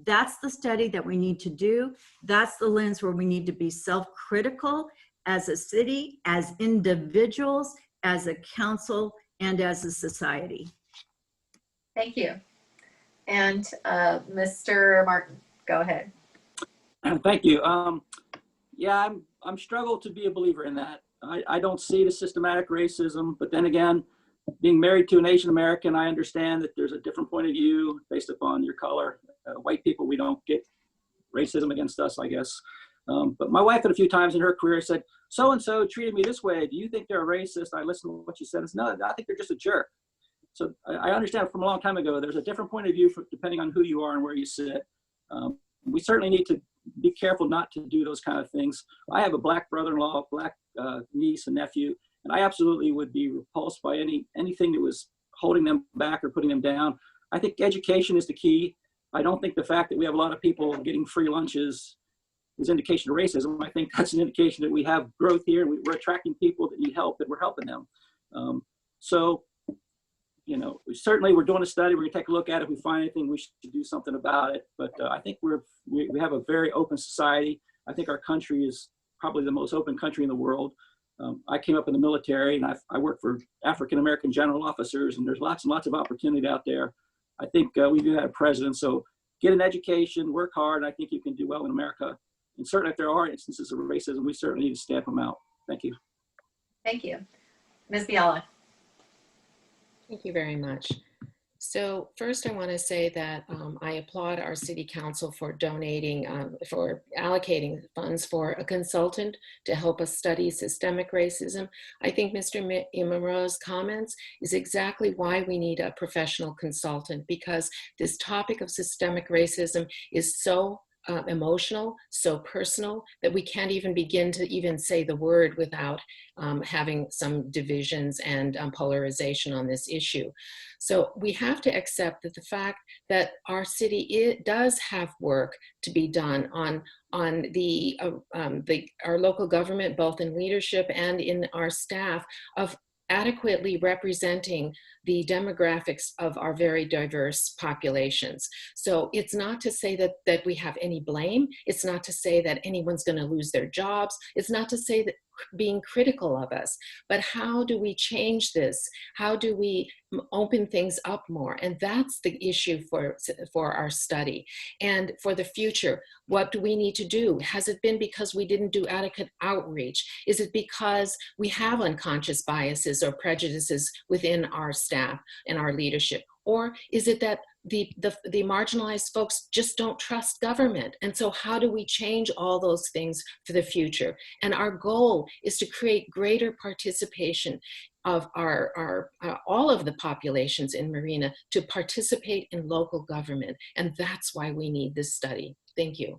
That's the study that we need to do. That's the lens where we need to be self-critical as a city, as individuals, as a council, and as a society. Thank you. And Mr. Martin, go ahead. Thank you. Yeah, I'm struggled to be a believer in that. I don't see the systematic racism, but then again, being married to an Asian American, I understand that there's a different point of view based upon your color. White people, we don't get racism against us, I guess. But my wife, had a few times in her career, said, so-and-so treated me this way. Do you think they're a racist? I listened to what she said. I said, no, I think they're just a jerk. So I understand from a long time ago, there's a different point of view depending on who you are and where you sit. We certainly need to be careful not to do those kind of things. I have a black brother-in-law, black niece and nephew, and I absolutely would be repulsed by anything that was holding them back or putting them down. I think education is the key. I don't think the fact that we have a lot of people getting free lunches is indication of racism. I think that's an indication that we have growth here and we're attracting people that need help, that we're helping them. So, you know, certainly we're doing a study. We're gonna take a look at it. If we find anything, we should do something about it. But I think we have a very open society. I think our country is probably the most open country in the world. I came up in the military and I work for African-American general officers, and there's lots and lots of opportunity out there. I think we do have a president. So get an education, work hard. I think you can do well in America. And certainly if there are instances of racism, we certainly need to stamp them out. Thank you. Thank you. Ms. Biala. Thank you very much. So first I want to say that I applaud our city council for donating, for allocating funds for a consultant to help us study systemic racism. I think Mr. Imamura's comments is exactly why we need a professional consultant, because this topic of systemic racism is so emotional, so personal, that we can't even begin to even say the word without having some divisions and polarization on this issue. So we have to accept that the fact that our city does have work to be done on our local government, both in leadership and in our staff, of adequately representing the demographics of our very diverse populations. So it's not to say that we have any blame. It's not to say that anyone's going to lose their jobs. It's not to say that being critical of us, but how do we change this? How do we open things up more? And that's the issue for our study. And for the future, what do we need to do? Has it been because we didn't do adequate outreach? Is it because we have unconscious biases or prejudices within our staff and our leadership? Or is it that the marginalized folks just don't trust government? And so how do we change all those things for the future? And our goal is to create greater participation of all of the populations in Marina to participate in local government. And that's why we need this study. Thank you.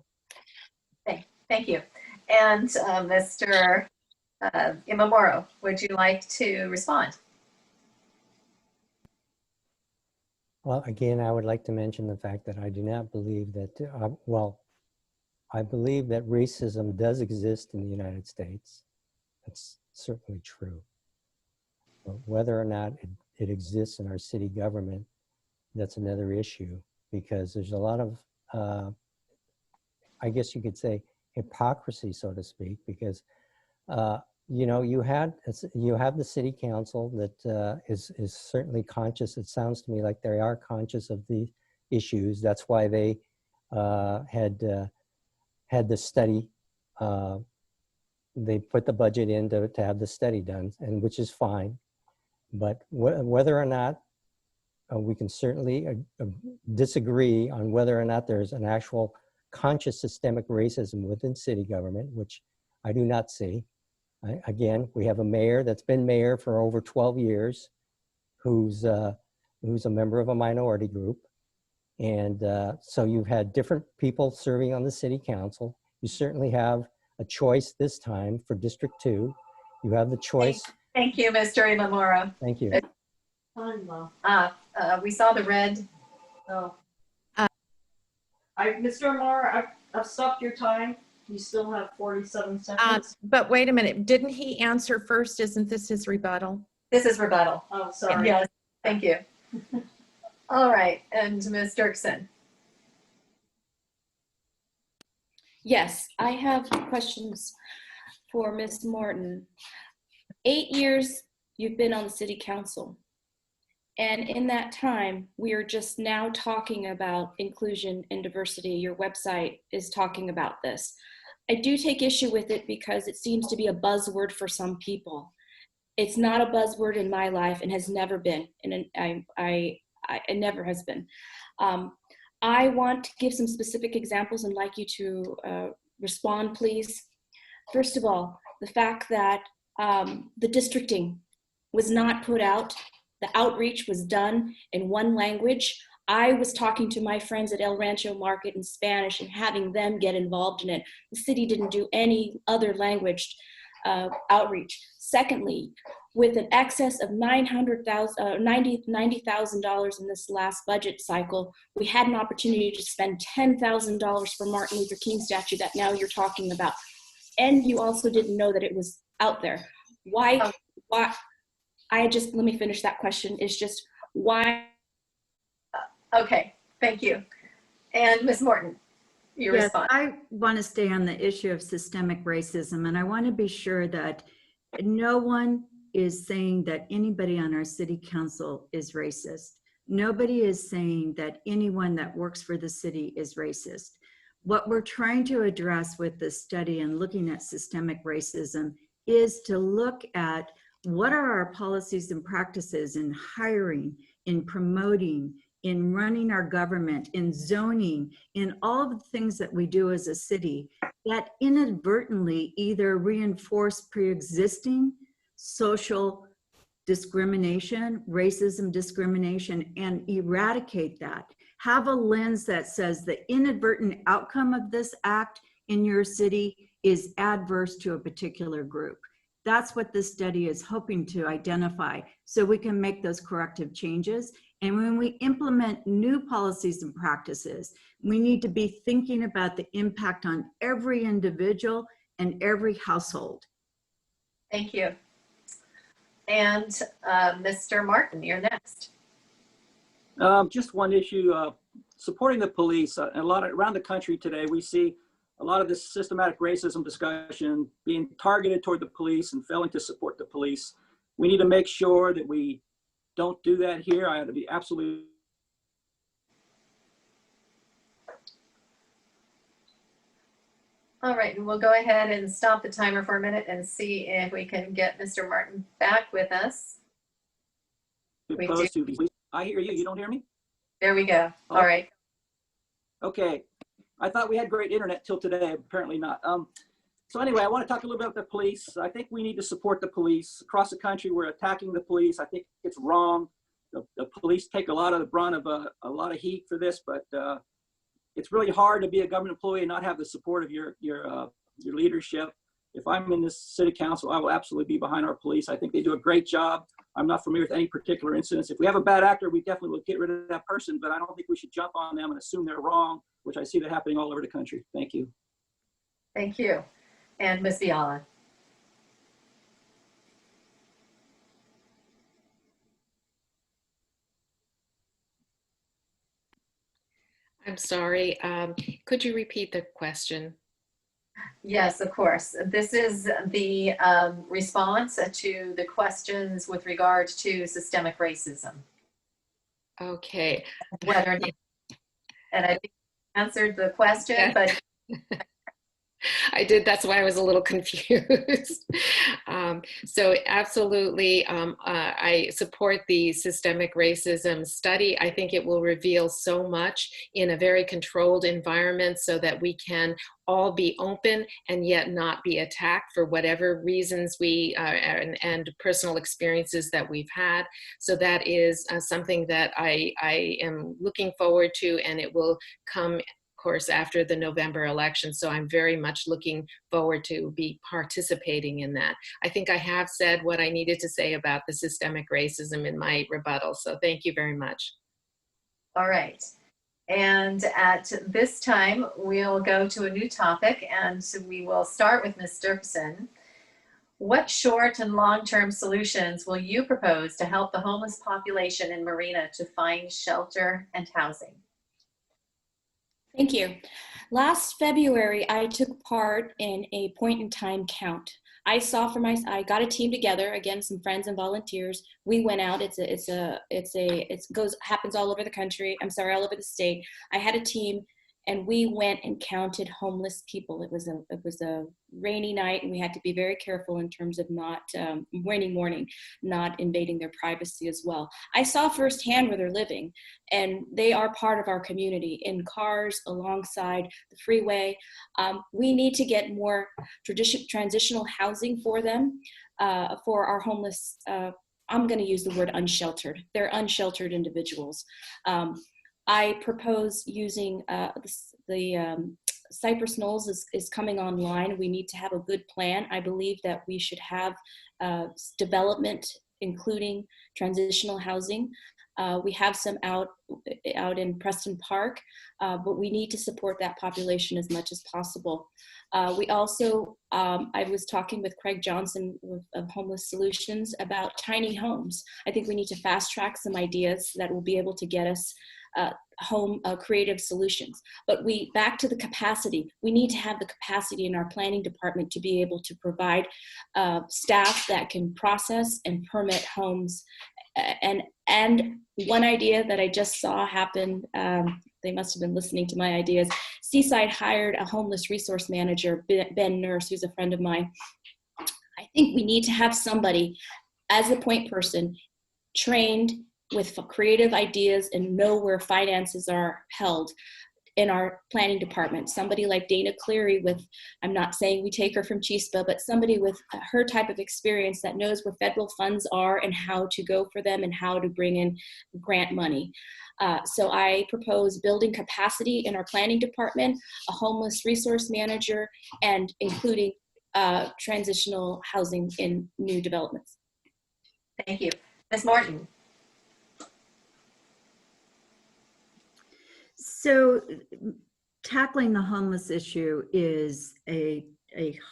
Thank you. And Mr. Imamura, would you like to respond? Well, again, I would like to mention the fact that I do not believe that, I believe that racism does exist in the United States. That's certainly true. But whether or not it exists in our city government, that's another issue, because there's a lot of, I guess you could say, hypocrisy, so to speak, because you know, you have the city council that is certainly conscious. It sounds to me like they are conscious of the issues. That's why they had the study. They put the budget in to have the study done, and which is fine. But whether or not we can certainly disagree on whether or not there's an actual conscious systemic racism within city government, which I do not see. Again, we have a mayor that's been mayor for over 12 years, who's a member of a minority group. And so you've had different people serving on the city council. You certainly have a choice this time for District 2. You have the choice. Thank you, Mr. Imamura. Thank you. We saw the red. Oh. Mr. Imamura, I've stopped your time. You still have 47 seconds. But wait a minute, didn't he answer first? Isn't this his rebuttal? This is rebuttal. Oh, sorry. Yes, thank you. All right, and Ms. Dirksen. Yes, I have questions for Ms. Morton. 8 years you've been on the city council. And in that time, we are just now talking about inclusion and diversity. Your website is talking about this. I do take issue with it because it seems to be a buzzword for some people. It's not a buzzword in my life and has never been, and it never has been. I want to give some specific examples and like you to respond, please. First of all, the fact that the districting was not put out, the outreach was done in one language. I was talking to my friends at El Rancho Market in Spanish and having them get involved in it. The city didn't do any other language outreach. Secondly, with an excess of $90,000 in this last budget cycle, we had an opportunity to spend $10,000 for Martin Luther King statue that now you're talking about. And you also didn't know that it was out there. Why, let me finish that question, is just why? Okay, thank you. And Ms. Morton, your Yes, response. I want to stay on the issue of systemic racism, and I want to be sure that no one is saying that anybody on our city council is racist. Nobody is saying that anyone that works for the city is racist. What we're trying to address with this study and looking at systemic racism is to look at what are our policies and practices in hiring, in promoting, in running our government, in zoning, in all of the things that we do as a city that inadvertently either reinforce pre-existing social discrimination, racism discrimination, and eradicate that. Have a lens that says the inadvertent outcome of this act in your city is adverse to a particular group. That's what this study is hoping to identify so we can make those corrective changes. And when we implement new policies and practices, we need to be thinking about the impact on every individual and every household. Thank you. And Mr. Martin, you're next. Just one issue, supporting the police. A lot around the country today, we see a lot of this systematic racism discussion being targeted toward the police and failing to support the police. We need to make sure that we don't do that here. I have to be absolutely. All right, and we'll go ahead and stop the timer for a minute and see if we can get Mr. Martin back with us. Opposed to the, I hear you. You don't hear me? There we go. Oh. All right. Okay. I thought we had great internet till today. Apparently not. So anyway, I want to talk a little bit about the police. I think we need to support the police. Across the country, we're attacking the police. I think it's wrong. The police take a lot of the brunt of a lot of heat for this, but it's really hard to be a government employee and not have the support of your leadership. If I'm in this city council, I will absolutely be behind our police. I think they do a great job. I'm not familiar with any particular incidents. If we have a bad actor, we definitely will get rid of that person, but I don't think we should jump on them and assume they're wrong, which I see that happening all over the country. Thank you. Thank you. And Ms. Biala. I'm sorry, could you repeat the question? Yes, of course. This is the response to the questions with regard to systemic racism. Okay. Whether or not, and I think you answered the question, Yeah. but I did. That's why I was a little confused. So absolutely, I support the systemic racism study. I think it will reveal so much in a very controlled environment so that we can all be open and yet not be attacked for whatever reasons we and personal experiences that we've had. So that is something that I am looking forward to, and it will come course after the November election. So I'm very much looking forward to be participating in that. I think I have said what I needed to say about the systemic racism in my rebuttal. So thank you very much. all right. And at this time, we'll go to a new topic, and so we will start with Ms. Dirksen. What short and long-term solutions will you propose to help the homeless population in Marina to find shelter and housing? Thank you. Last February, I took part in a point in time count. I got a team together, again, some friends and volunteers. We went out. Happens all over the country. I'm sorry, all over the state. I had a team and we went and counted homeless people. It was a rainy night, and we had to be very careful in terms of not rainy morning, not invading their privacy as well. I saw firsthand where they're living, and they are part of our community in cars alongside the freeway. We need to get more transitional housing for them, for our homeless. I'm going to use the word unsheltered. They're unsheltered individuals. I propose using the Cypress Knolls is coming online. We need to have a good plan. I believe that we should have development, including transitional housing. We have some out in Preston Park, but we need to support that population as much as possible. We also, I was talking with Craig Johnson of Homeless Solutions about tiny homes. I think we need to fast track some ideas that will be able to get us home creative solutions. But back to the capacity. We need to have the capacity in our planning department to be able to provide staff that can process and permit homes. And one idea that I just saw happen, they must have been listening to my ideas. Seaside hired a homeless resource manager, Ben Nurse, who's a friend of mine. I think we need to have somebody as a point person trained with creative ideas and know where finances are held in our planning department. Somebody like Dana Cleary with, I'm not saying we take her from Chispa, but somebody with her type of experience that knows where federal funds are and how to go for them and how to bring in grant money. So I propose building capacity in our planning department, a homeless resource manager, and including transitional housing in new developments. Thank you. Ms. Morton. So tackling the homeless issue is a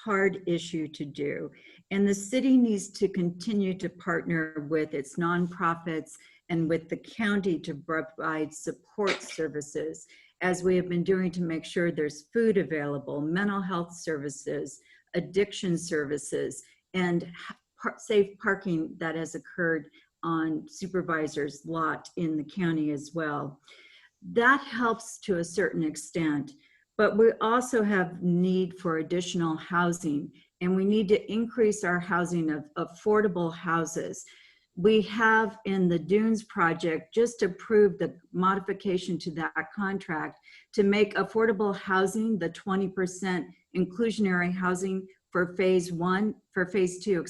hard issue to do. And the city needs to continue to partner with its nonprofits and with the county to provide support services, as we have been doing, to make sure there's food available, mental health services, addiction services, and safe parking that has occurred on supervisor's lot in the county as well. That helps to a certain extent, but we also have need for additional housing, and we need to increase our housing of affordable houses. We have in the Dunes project just approved the modification to that contract to make affordable housing the 20% inclusionary housing for phase 2,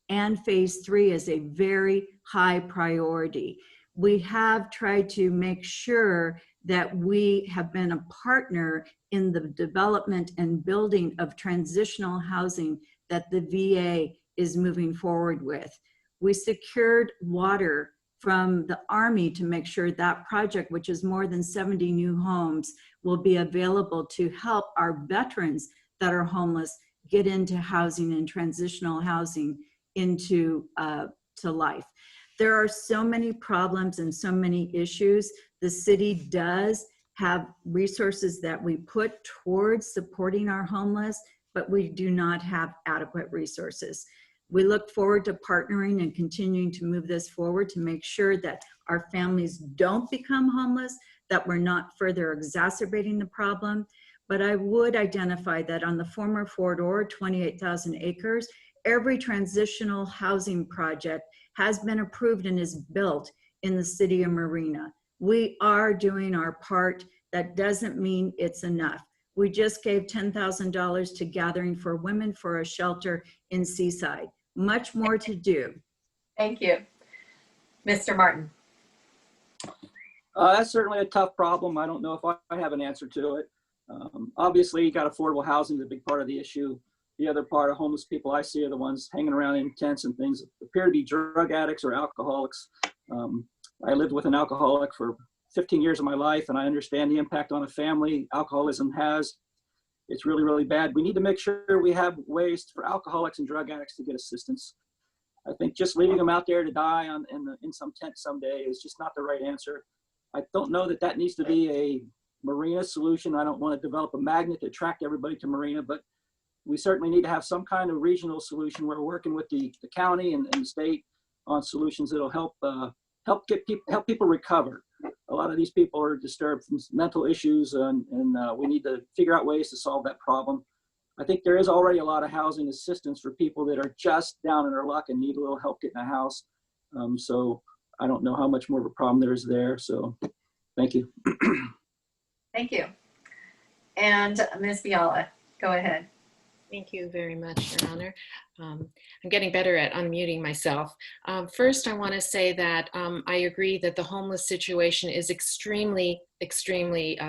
and phase 3 is a very high priority. We have tried to make sure that we have been a partner in the development and building of transitional housing that the VA is moving forward with. We secured water from the Army to make sure that project, which is more than 70 new homes, will be available to help our veterans that are homeless get into housing and transitional housing into to life. There are so many problems and so many issues. The city does have resources that we put towards supporting our homeless, but we do not have adequate resources. We look forward to partnering and continuing to move this forward to make sure that our families don't become homeless, that we're not further exacerbating the problem. But I would identify that on the former Fort Ord, 28,000 acres, every transitional housing project has been approved and is built in the city of Marina. We are doing our part. That doesn't mean it's enough. We just gave $10,000 to Gathering for Women for a shelter in Seaside. Much more to do. Thank you. Mr. Martin. That's certainly a tough problem. I don't know if I have an answer to it. Obviously, you got affordable housing is a big part of the issue. The other part of homeless people I see are the ones hanging around in tents and things that appear to be drug addicts or alcoholics. I lived with an alcoholic for 15 years of my life, and I understand the impact on a family alcoholism has. It's really, really bad. We need to make sure we have ways for alcoholics and drug addicts to get assistance. I think just leaving them out there to die in some tent someday is just not the right answer. I don't know that that needs to be a Marina solution. I don't want to develop a magnet to attract everybody to Marina, but we certainly need to have some kind of regional solution where we're working with the county and the state on solutions that'll help people recover. a lot of these people are disturbed from mental issues, and we need to figure out ways to solve that problem. I think there is already a lot of housing assistance for people that are just down in their luck and need a little help getting a house. So I don't know how much more of a problem there is there. So thank you. Thank you. And Ms. Biala, go ahead. Thank you very much, Your Honor. I'm getting better at unmuting myself. First, I want to say that I agree that the homeless situation is extremely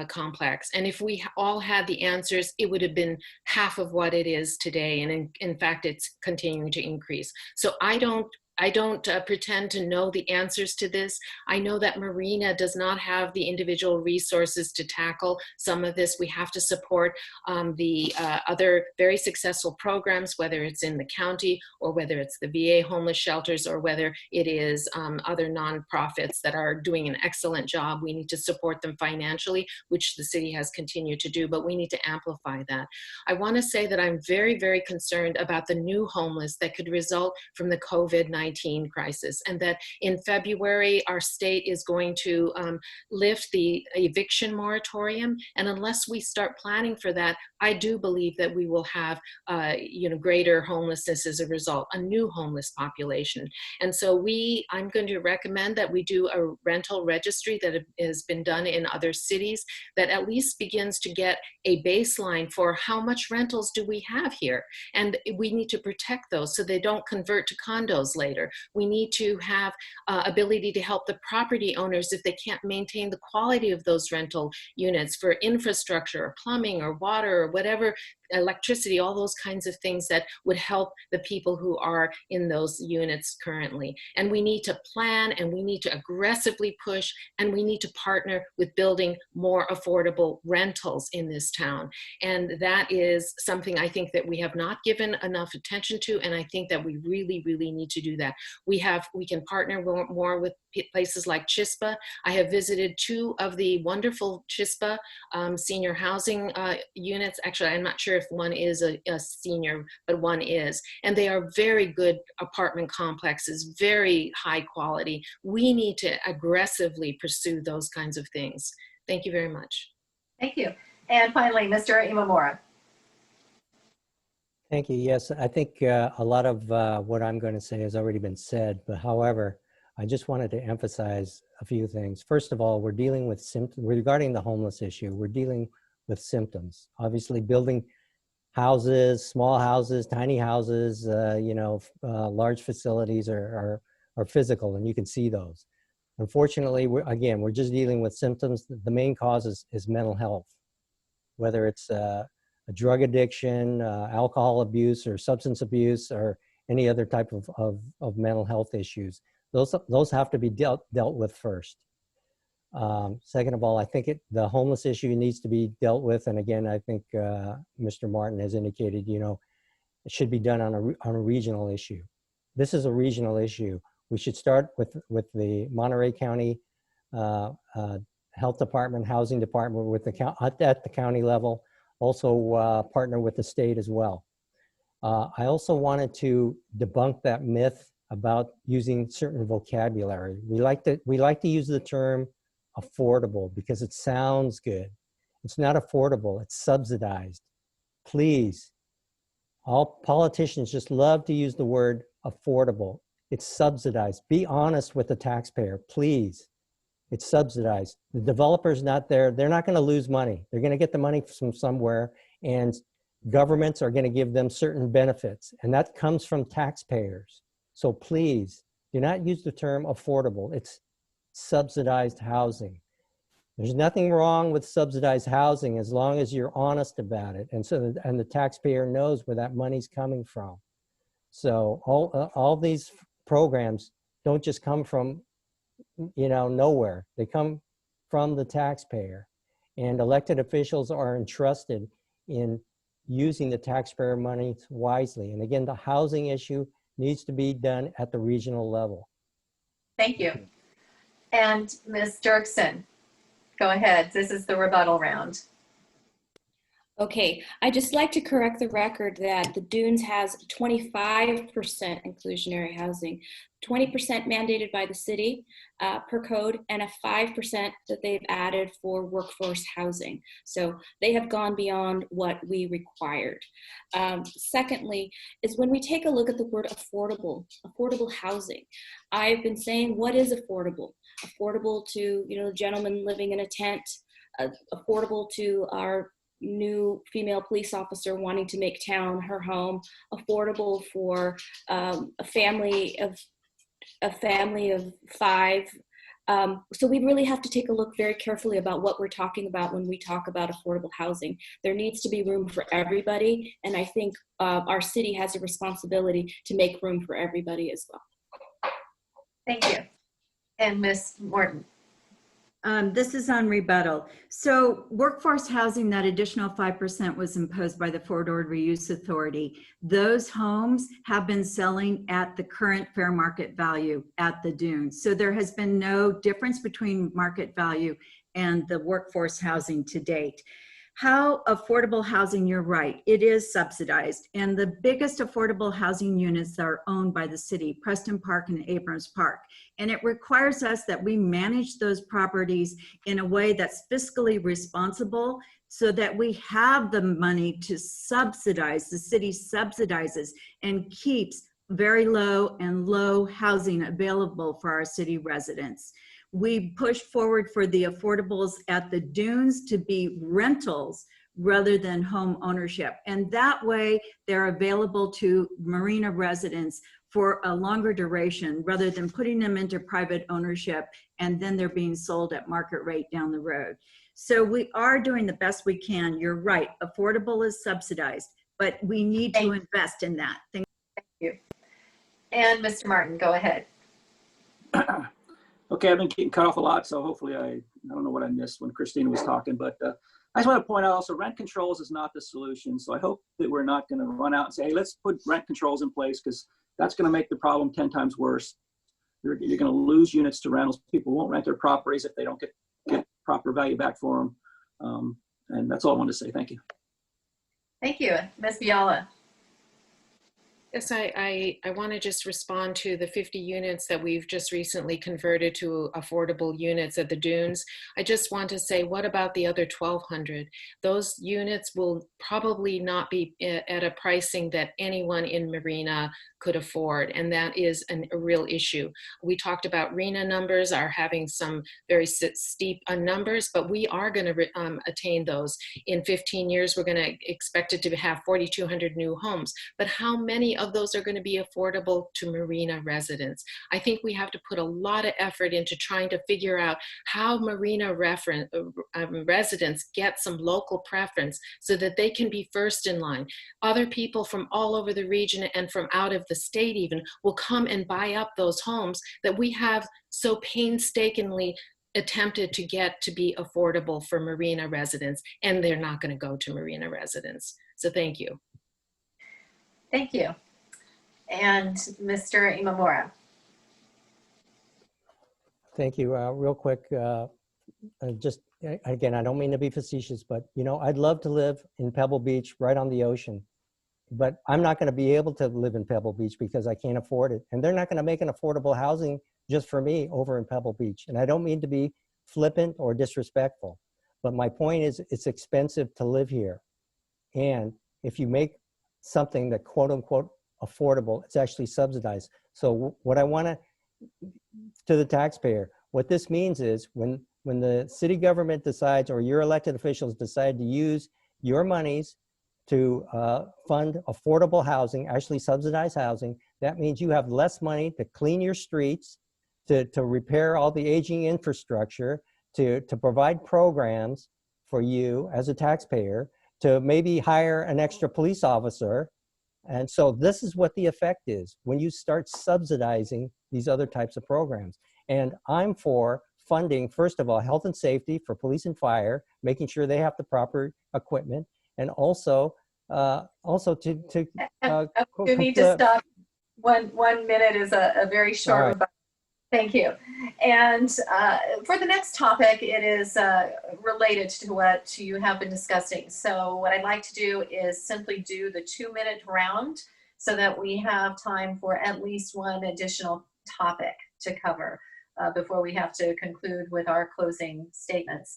complex. And if we all had the answers, it would have been half of what it is today. And in fact, it's continuing to increase. So I don't pretend to know the answers to this. I know that Marina does not have the individual resources to tackle some of this. We have to support the other very successful programs, whether it's in the county or whether it's the VA homeless shelters or whether it is other nonprofits that are doing an excellent job. We need to support them financially, which the city has continued to do, but we need to amplify that. I want to say that I'm very, very concerned about the new homeless that could result from the COVID-19 crisis, and that in February our state is going to lift the eviction moratorium, and unless we start planning for that, I do believe that we will have greater homelessness as a result, a new homeless population. And so I'm going to recommend that we do a rental registry that has been done in other cities that at least begins to get a baseline for how much rentals do we have here, and we need to protect those so they don't convert to condos later. We need to have ability to help the property owners if they can't maintain the quality of those rental units for infrastructure or plumbing or water or whatever, electricity, all those kinds of things that would help the people who are in those units currently. And we need to plan, and we need to aggressively push, and we need to partner with building more affordable rentals in this town. And that is something I think that we have not given enough attention to, and I think that we really, really need to do that. We can partner more with places like CHISPA. I have visited 2 of the wonderful CHISPA senior housing units. Actually, I'm not sure if one is a senior, but one is. And they are very good apartment complexes, very high quality. We need to aggressively pursue those kinds of things. Thank you very much. Thank you. And finally, Mr. Imamura. Thank you. Yes, I think a lot of what I'm going to say has already been said, but however, I just wanted to emphasize a few things. First of all, we're dealing with symptoms regarding the homeless issue. We're dealing with symptoms. Obviously, building houses, small houses, tiny houses, large facilities are physical, and you can see those. Unfortunately, we're just dealing with symptoms. The main cause is mental health, whether it's a drug addiction, alcohol abuse, or substance abuse, or any other type of mental health issues. Those have to be dealt with first. Second of all, I think the homeless issue needs to be dealt with, and again, I think Mr. Martin has indicated, it should be done on a regional issue. This is a regional issue. We should start with the Monterey County Health Department, Housing Department, at the county level. Also partner with the state as well. I also wanted to debunk that myth about using certain vocabulary. We like to use the term affordable because it sounds good. It's not affordable, it's subsidized. Please, all politicians just love to use the word affordable. It's subsidized. Be honest with the taxpayer, please. It's subsidized. The developer's not there. They're not going to lose money. They're going to get the money from somewhere, and governments are going to give them certain benefits, and that comes from taxpayers. So please do not use the term affordable. It's subsidized housing. There's nothing wrong with subsidized housing as long as you're honest about it, and the taxpayer knows where that money's coming from. So all these programs don't just come from nowhere. They come from the taxpayer, and elected officials are entrusted in using the taxpayer money wisely. And again, the housing issue needs to be done at the regional level. Thank you. And Ms. Dirksen, go ahead. This is the rebuttal round. Okay, I'd just like to correct the record that the Dunes has 25% inclusionary housing, 20% mandated by the city per code, and a 5% that they've added for workforce housing. So they have gone beyond what we required. Secondly, is when we take a look at the word affordable housing, I've been saying, what is affordable? Affordable to, the gentleman living in a tent, affordable to our new female police officer wanting to make town her home, affordable for a family of 5. So we really have to take a look very carefully about what we're talking about when we talk about affordable housing. There needs to be room for everybody, and I think our city has a responsibility to make room for everybody as well. Thank you. And Ms. Morton. This is on rebuttal. So workforce housing, that additional 5% was imposed by the Fort Ord Reuse Authority. Those homes have been selling at the current fair market value at the Dunes. So there has been no difference between market value and the workforce housing to date. How affordable housing, you're right, it is subsidized. And the biggest affordable housing units are owned by the city, Preston Park and Abrams Park. And it requires us that we manage those properties in a way that's fiscally responsible so that we have the money to subsidize, the city subsidizes and keeps very low and low housing available for our city residents. We push forward for the affordables at the Dunes to be rentals rather than home ownership. And that way they're available to Marina residents for a longer duration rather than putting them into private ownership and then they're being sold at market rate down the road. So we are doing the best we can. You're right, affordable is subsidized, but we need to invest in that. Thank you. And Mr. Martin, go ahead. Okay, I've been getting cut off a lot, so hopefully I don't know what I missed when Cristina was talking, but I just want to point out also rent controls is not the solution. So I hope that we're not going to run out and say, hey, let's put rent controls in place because that's going to make the problem 10 times worse. You're going to lose units to rentals. People won't rent their properties if they don't get proper value back for them. And that's all I wanted to say. Thank you. Thank you. Ms. Biala. Yes, I want to just respond to the 50 units that we've just recently converted to affordable units at the Dunes. I just want to say, what about the other 1,200? Those units will probably not be at a pricing that anyone in Marina could afford, and that is a real issue. We talked about RENA numbers are having some very steep numbers, but we are going to attain those. In 15 years, we're going to expect it to have 4,200 new homes, but how many of those are going to be affordable to Marina residents? I think we have to put a lot of effort into trying to figure out how Marina residents get some local preference so that they can be first in line. Other people from all over the region and from out of the state even will come and buy up those homes that we have so painstakingly attempted to get to be affordable for Marina residents, and they're not going to go to Marina residents. So thank you. Thank you. And Mr. Imamura. Thank you. Real quick, just again, I don't mean to be facetious, but I'd love to live in Pebble Beach right on the ocean, but I'm not going to be able to live in Pebble Beach because I can't afford it. And they're not going to make an affordable housing just for me over in Pebble Beach. And I don't mean to be flippant or disrespectful, but my point is it's expensive to live here. And if you make something that quote unquote affordable, it's actually subsidized. So what I want to the taxpayer, what this means is when the city government decides or your elected officials decide to use your monies to fund affordable housing, actually subsidized housing, that means you have less money to clean your streets, to repair all the aging infrastructure, to provide programs for you as a taxpayer, to maybe hire an extra police officer. And so this is what the effect is when you start subsidizing these other types of programs. And I'm for funding, first of all, health and safety for police and fire, making sure they have the proper equipment, and also you need to stop. 1 minute is a very short rebuttal. Thank you. And for the next topic, it is related to what you have been discussing. So what I'd like to do is simply do the 2-minute round so that we have time for at least one additional topic to cover before we have to conclude with our closing statements.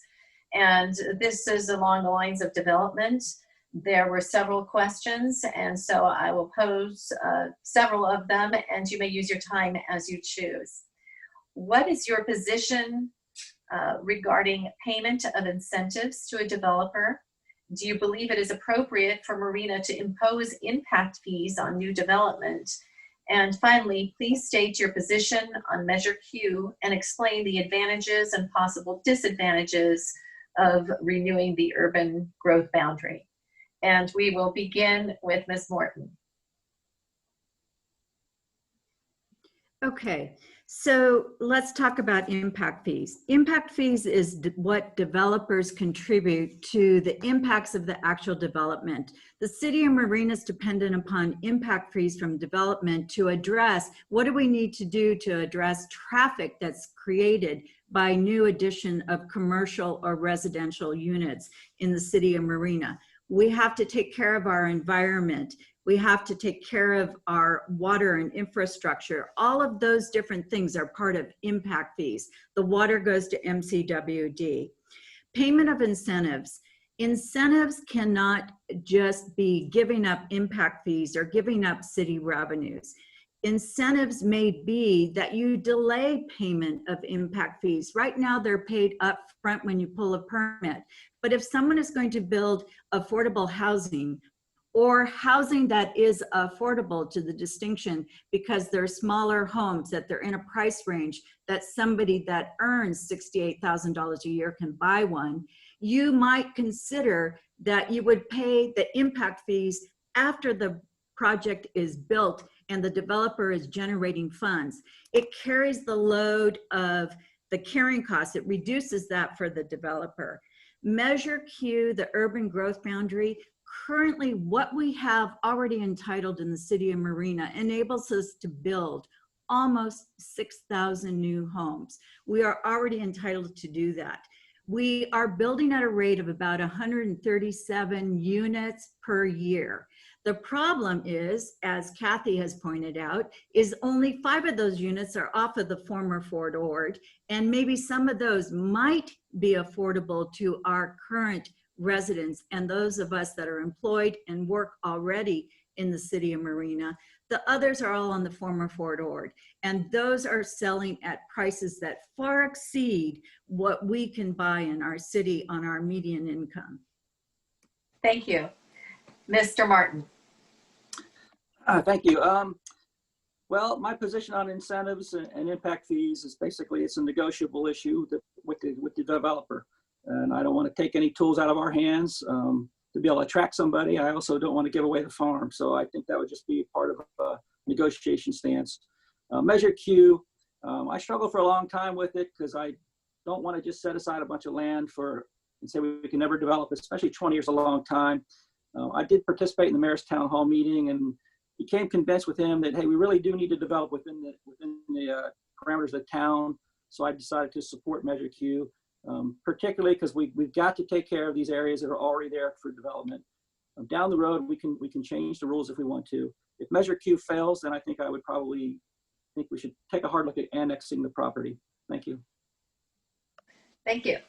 And this is along the lines of development. There were several questions, and so I will pose several of them, and you may use your time as you choose. What is your position regarding payment of incentives to a developer? Do you believe it is appropriate for Marina to impose impact fees on new development? And finally, please state your position on Measure Q and explain the advantages and possible disadvantages of renewing the urban growth boundary. And we will begin with Ms. Morton. Okay, so let's talk about impact fees. Impact fees is what developers contribute to the impacts of the actual development. The city of Marina is dependent upon impact fees from development to address what do we need to do to address traffic that's created by new addition of commercial or residential units in the city of Marina. We have to take care of our environment. We have to take care of our water and infrastructure. All of those different things are part of impact fees. The water goes to MCWD. Payment of incentives. Incentives cannot just be giving up impact fees or giving up city revenues. Incentives may be that you delay payment of impact fees. Right now, they're paid up front when you pull a permit. But if someone is going to build affordable housing or housing that is affordable to the distinction because they're smaller homes, that they're in a price range that somebody that earns $68,000 a year can buy one, you might consider that you would pay the impact fees after the project is built and the developer is generating funds. It carries the load of the carrying costs. It reduces that for the developer. Measure Q, the urban growth boundary, currently what we have already entitled in the city of Marina enables us to build almost 6,000 new homes. We are already entitled to do that. We are building at a rate of about 137 units per year. The problem is, as Kathy has pointed out, is only 5 of those units are off of the former Fort Ord, and maybe some of those might be affordable to our current residents and those of us that are employed and work already in the city of Marina. The others are all on the former Fort Ord, and those are selling at prices that far exceed what we can buy in our city on our median income. Thank you. Mr. Martin. Thank you. Well, my position on incentives and impact fees is basically it's a negotiable issue with the developer. And I don't want to take any tools out of our hands to be able to attract somebody. I also don't want to give away the farm. So I think that would just be part of a negotiation stance. Measure Q, I struggled for a long time with it because I don't want to just set aside a bunch of land and say we can never develop, especially 20 years is a long time. I did participate in the mayor's town hall meeting and became convinced with him that, hey, we really do need to develop within the parameters of the town. So I decided to support Measure Q. Particularly because we've got to take care of these areas that are already there for development. Down the road, we can change the rules if we want to. If Measure Q fails, then I think I would probably think we should take a hard look at annexing the property. Thank you. Thank you.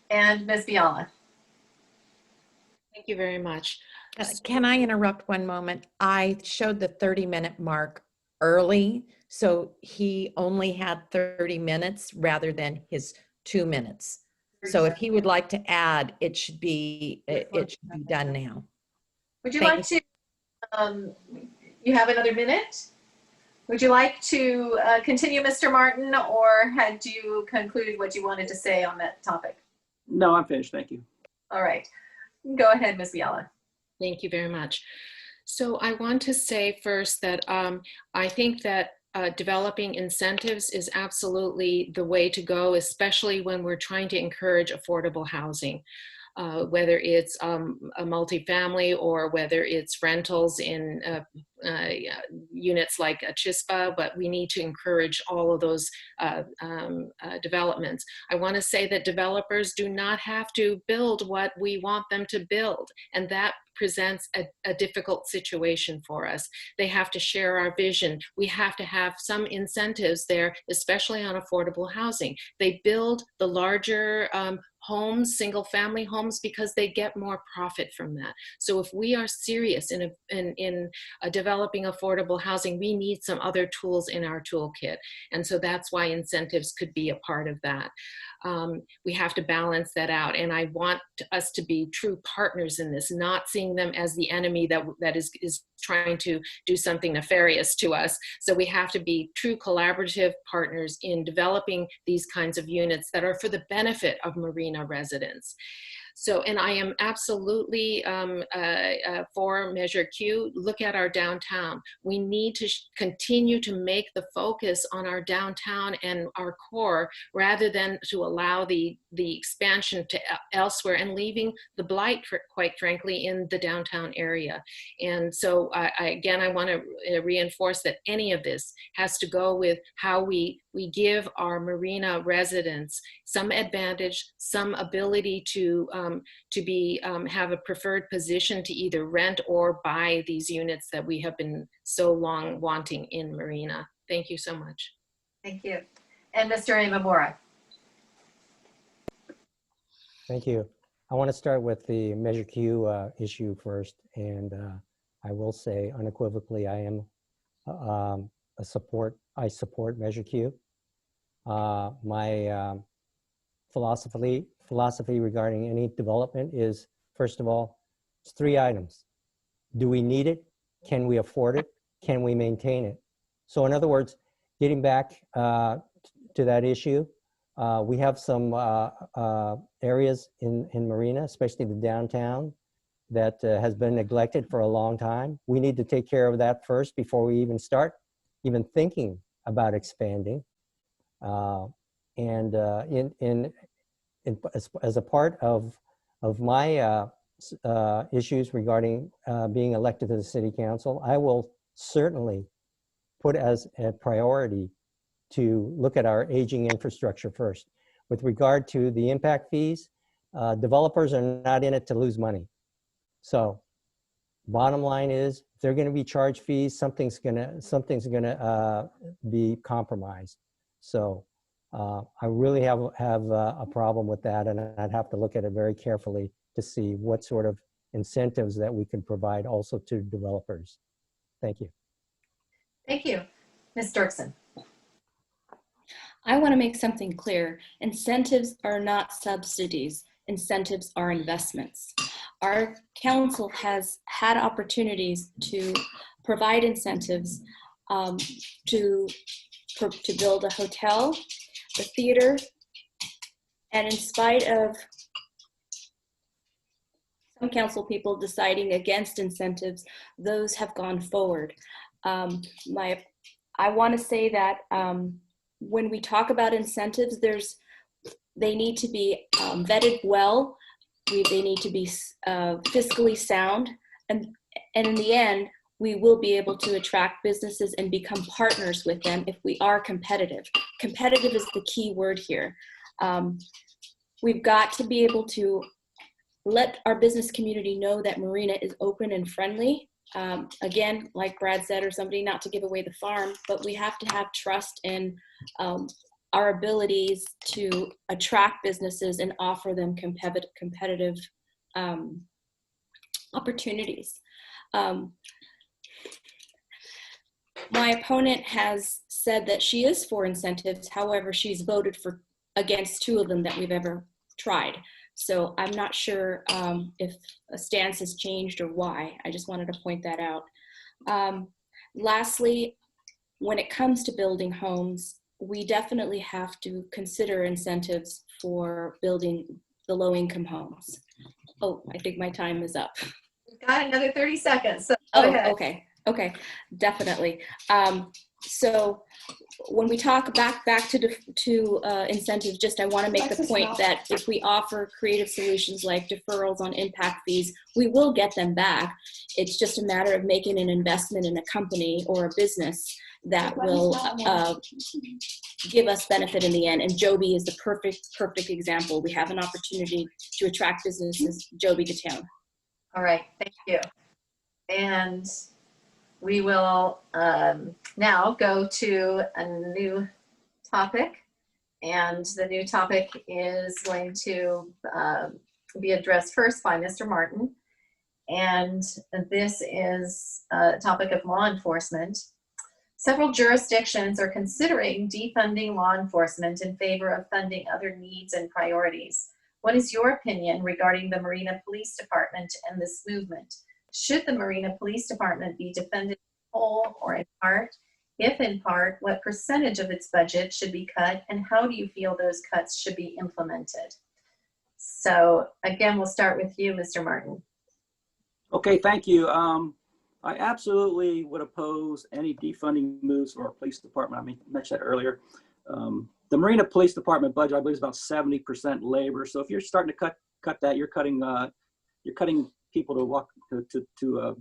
And Ms. Biala. Thank you very much. Can I interrupt one moment? I showed the 30-minute mark early, so he only had 30 minutes rather than his 2 minutes. So if he would like to add, it should be done now. Would you like to, you have another minute? Would you like to continue, Mr. Martin, or had you concluded what you wanted to say on that topic? No, I'm finished. Thank you. All right. Go ahead, Ms. Biala. Thank you very much. So I want to say first that I think that developing incentives is absolutely the way to go, especially when we're trying to encourage affordable housing. whether it's a multifamily or whether it's rentals in units like a Chispa, but we need to encourage all of those developments. I want to say that developers do not have to build what we want them to build, and that presents a difficult situation for us. They have to share our vision. We have to have some incentives there, especially on affordable housing. They build the larger homes, single family homes, because they get more profit from that. So if we are serious in developing affordable housing, we need some other tools in our toolkit. And so that's why incentives could be a part of that. We have to balance that out. And I want us to be true partners in this, not seeing them as the enemy that is trying to do something nefarious to us. So we have to be true collaborative partners in developing these kinds of units that are for the benefit of Marina residents. So, and I am absolutely for Measure Q. Look at our downtown. We need to continue to make the focus on our downtown and our core, rather than to allow the expansion to elsewhere and leaving the blight, quite frankly, in the downtown area. And so, again, I want to reinforce that any of this has to go with how we give our Marina residents some advantage, some ability to have a preferred position to either rent or buy these units that we have been so long wanting in Marina. Thank you so much. Thank you. And Mr. Imamura. Thank you. I want to start with the Measure Q issue first, and I will say unequivocally, I support Measure Q. My philosophy regarding any development is, first of all, it's 3 items. Do we need it? Can we afford it? Can we maintain it? So in other words, getting back to that issue, we have some areas in Marina, especially the downtown, that has been neglected for a long time. We need to take care of that first before we even start thinking about expanding. As a part of my issues regarding being elected to the city council, I will certainly put as a priority to look at our aging infrastructure first. With regard to the impact fees, developers are not in it to lose money. So bottom line is, if they're going to be charged fees, something's gonna be compromised. So I really have a problem with that, and I'd have to look at it very carefully to see what sort of incentives that we can provide also to developers. Thank you. Thank you. Ms. Dirksen. I want to make something clear. Incentives are not subsidies. Incentives are investments. Our council has had opportunities to provide incentives to build a hotel, a theater, and in spite of some council people deciding against incentives, those have gone forward. I want to say that when we talk about incentives, they need to be vetted well. They need to be fiscally sound, and in the end, we will be able to attract businesses and become partners with them if we are competitive. Competitive is the key word here. We've got to be able to let our business community know that Marina is open and friendly. Again, like Brad said, or somebody, not to give away the farm, but we have to have trust in our abilities to attract businesses and offer them competitive opportunities. My opponent has said that she is for incentives. However, she's voted against 2 of them that we've ever tried. So I'm not sure if a stance has changed or why. I just wanted to point that out. Lastly, when it comes to building homes, we definitely have to consider incentives for building the low-income homes. Oh, I think my time is up. We've got another 30 seconds. So go ahead. Okay, definitely. So when we talk back to incentives, just I want to make the point that if we offer creative solutions like deferrals on impact fees, we will get them back. It's just a matter of making an investment in a company or a business that will give us benefit in the end. And Joby is the perfect example. We have an opportunity to attract businesses, Joby, to town. All right, thank you. And we will now go to a new topic. And the new topic is going to be addressed first by Mr. Morton. And this is a topic of law enforcement. Several jurisdictions are considering defunding law enforcement in favor of funding other needs and priorities. What is your opinion regarding the Marina Police Department and this movement? Should the Marina Police Department be defunded in whole or in part? If in part, what percentage of its budget should be cut, and how do you feel those cuts should be implemented? So again, we'll start with you, Mr. Morton. Okay, thank you. I absolutely would oppose any defunding moves for our police department. I mentioned that earlier. The Marina Police Department budget, I believe, is about 70% labor. So if you're starting to cut that, you're cutting people to walk to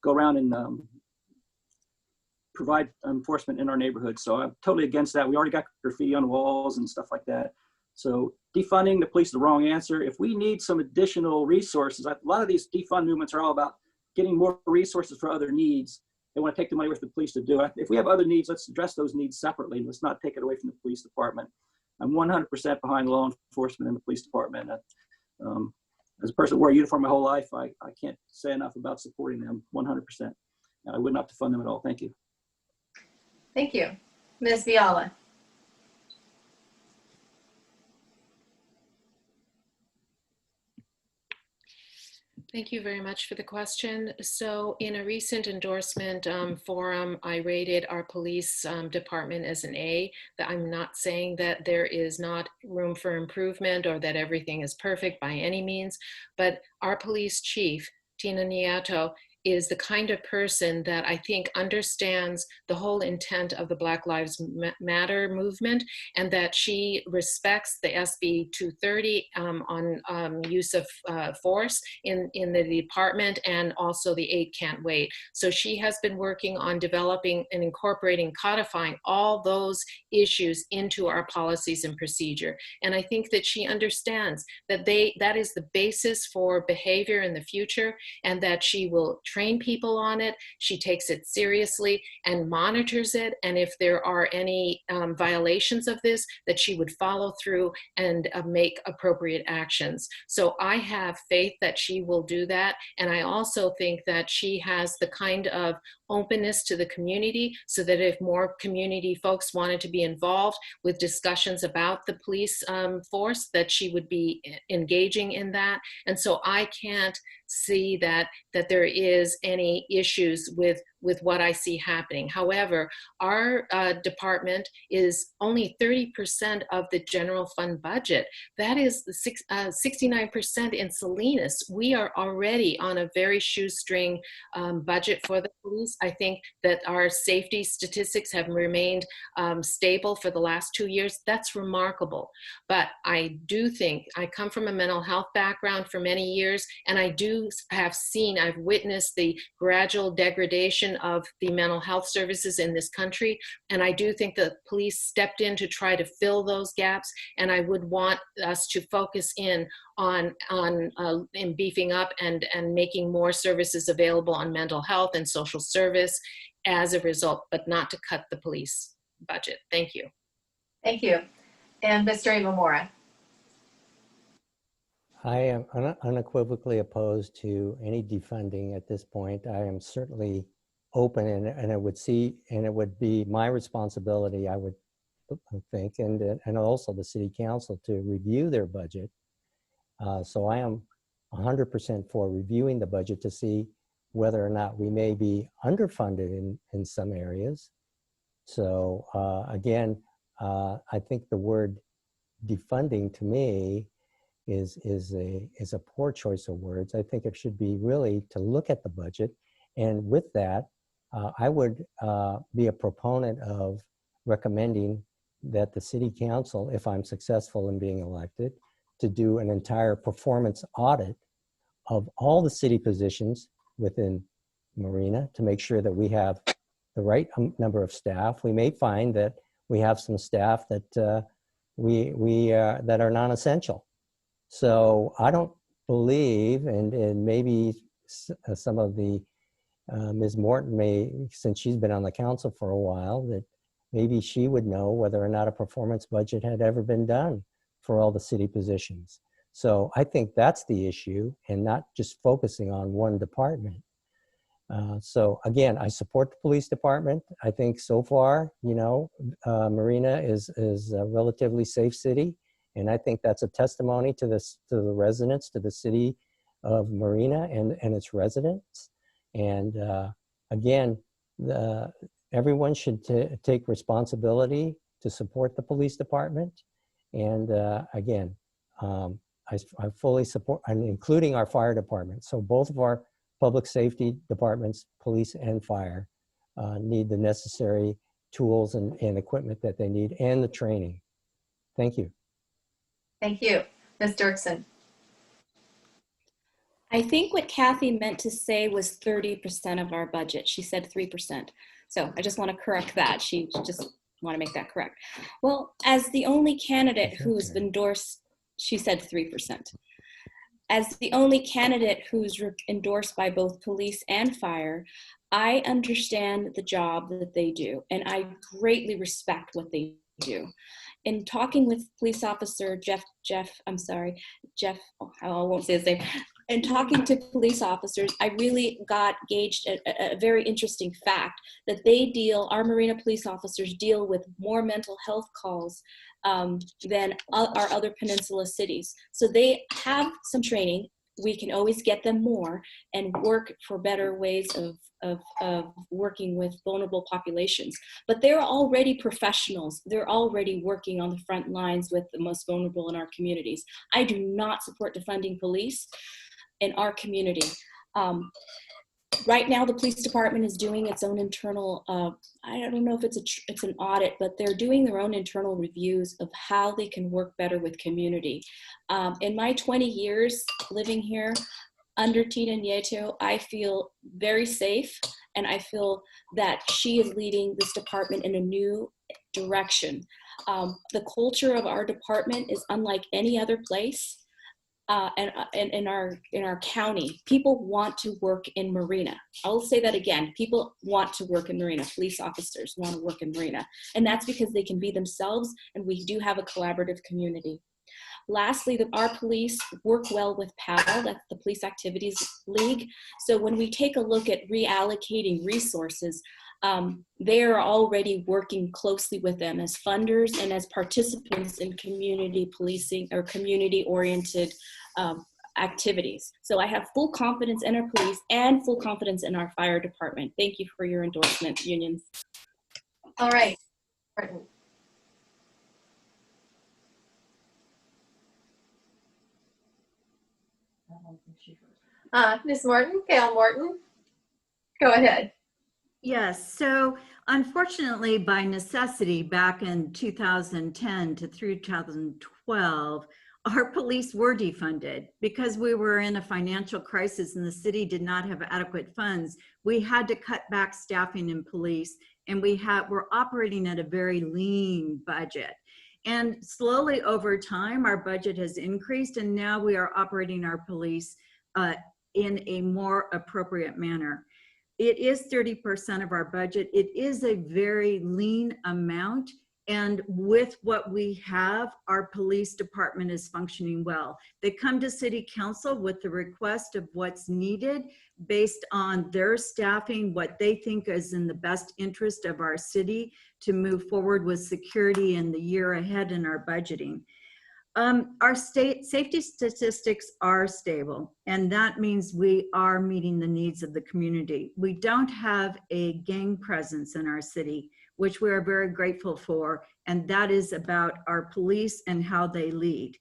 go around and provide enforcement in our neighborhood. So I'm totally against that. We already got graffiti on the walls and stuff like that. So defunding the police is the wrong answer. If we need some additional resources, a lot of these defund movements are all about getting more resources for other needs. They want to take the money with the police to do it. If we have other needs, let's address those needs separately. Let's not take it away from the police department. I'm 100% behind law enforcement and the police department. As a person who wore a uniform my whole life, I can't say enough about supporting them 100%. And I would not defund them at all. Thank you. Thank you. Ms. Biala. Thank you very much for the question. So in a recent endorsement forum, I rated our police department as an A. That I'm not saying that there is not room for improvement or that everything is perfect by any means, but our police chief, Tina Nieto, is the kind of person that I think understands the whole intent of the Black Lives Matter movement, and that she respects the SB 230 on use of force in the department, and also the 8 Can't Wait. So she has been working on developing and incorporating, codifying all those issues into our policies and procedure. And I think that she understands that that is the basis for behavior in the future, and that she will train people on it. She takes it seriously and monitors it. And if there are any violations of this, that she would follow through and make appropriate actions. So I have faith that she will do that. And I also think that she has the kind of openness to the community, so that if more community folks wanted to be involved with discussions about the police force, that she would be engaging in that. And so I can't see that there is any issues with what I see happening. However, our department is only 30% of the general fund budget. That is 69% in Salinas. We are already on a very shoestring budget for the police. I think that our safety statistics have remained stable for the last 2 years. That's remarkable. But I do think, I come from a mental health background for many years, and I do I've witnessed the gradual degradation of the mental health services in this country. And I do think the police stepped in to try to fill those gaps. And I would want us to focus in on beefing up and making more services available on mental health and social service as a result, but not to cut the police budget. Thank you. Thank you. And Mr. Imamura. I am unequivocally opposed to any defunding at this point. I am certainly open, and it would be my responsibility, I would think, and also the city council, to review their budget. So I am 100% for reviewing the budget to see whether or not we may be underfunded in some areas. So again, I think the word defunding to me is a poor choice of words. I think it should be really to look at the budget, and with that, I would be a proponent of recommending that the city council, if I'm successful in being elected, to do an entire performance audit of all the city positions within Marina to make sure that we have the right number of staff. We may find that we have some staff that that are non-essential. So I don't believe, and maybe some of the Ms. Morton may, since she's been on the council for a while, that maybe she would know whether or not a performance budget had ever been done for all the city positions. So I think that's the issue, and not just focusing on one department. So again, I support the police department. I think so far, you know, Marina is a relatively safe city. And I think that's a testimony to this, to the residents, to the city of Marina and its residents. And again, everyone should take responsibility to support the police department. And again, I fully support, and including our fire department. So both of our public safety departments, police and fire, need the necessary tools and equipment that they need, and the training. Thank you. Thank you. Ms. Dirksen. I think what Kathy meant to say was 30% of our budget. She said 3%. So I just want to correct that. She just want to make that correct. Well, as the only candidate who's endorsed, she said 3%. As the only candidate who's endorsed by both police and fire, I understand the job that they do, and I greatly respect what they do. In talking with police officer Jeff, I won't say his name. In talking to police officers, I really got gauged a very interesting fact that our Marina police officers deal with more mental health calls than our other peninsula cities. So they have some training. We can always get them more and work for better ways of working with vulnerable populations. But they're already professionals. They're already working on the front lines with the most vulnerable in our communities. I do not support defunding police in our community. Right now, the police department is doing its own internal, I don't know if it's an audit, but they're doing their own internal reviews of how they can work better with community. In my 20 years living here under Tina Yaeko, I feel very safe, and I feel that she is leading this department in a new direction. The culture of our department is unlike any other place. And in our county, people want to work in Marina. I'll say that again. People want to work in Marina. Police officers want to work in Marina. And that's because they can be themselves, and we do have a collaborative community. Lastly, our police work well with PAL, that's the Police Activities League. So when we take a look at reallocating resources, they are already working closely with them as funders and as participants in community policing or community-oriented activities. So I have full confidence in our police and full confidence in our fire department. Thank you for your endorsement, unions. All right. Morton. Ms. Morton, Gail Morton, go ahead. Yes, so unfortunately, by necessity, back in 2010 to 2012, our police were defunded because we were in a financial crisis and the city did not have adequate funds. We had to cut back staffing in police, and we're operating at a very lean budget. And slowly over time, our budget has increased, and now we are operating our police in a more appropriate manner. It is 30% of our budget. It is a very lean amount. And with what we have, our police department is functioning well. They come to city council with the request of what's needed based on their staffing, what they think is in the best interest of our city to move forward with security in the year ahead in our budgeting. Our state safety statistics are stable, and that means we are meeting the needs of the community. We don't have a gang presence in our city, which we are very grateful for, and that is about our police and how they lead.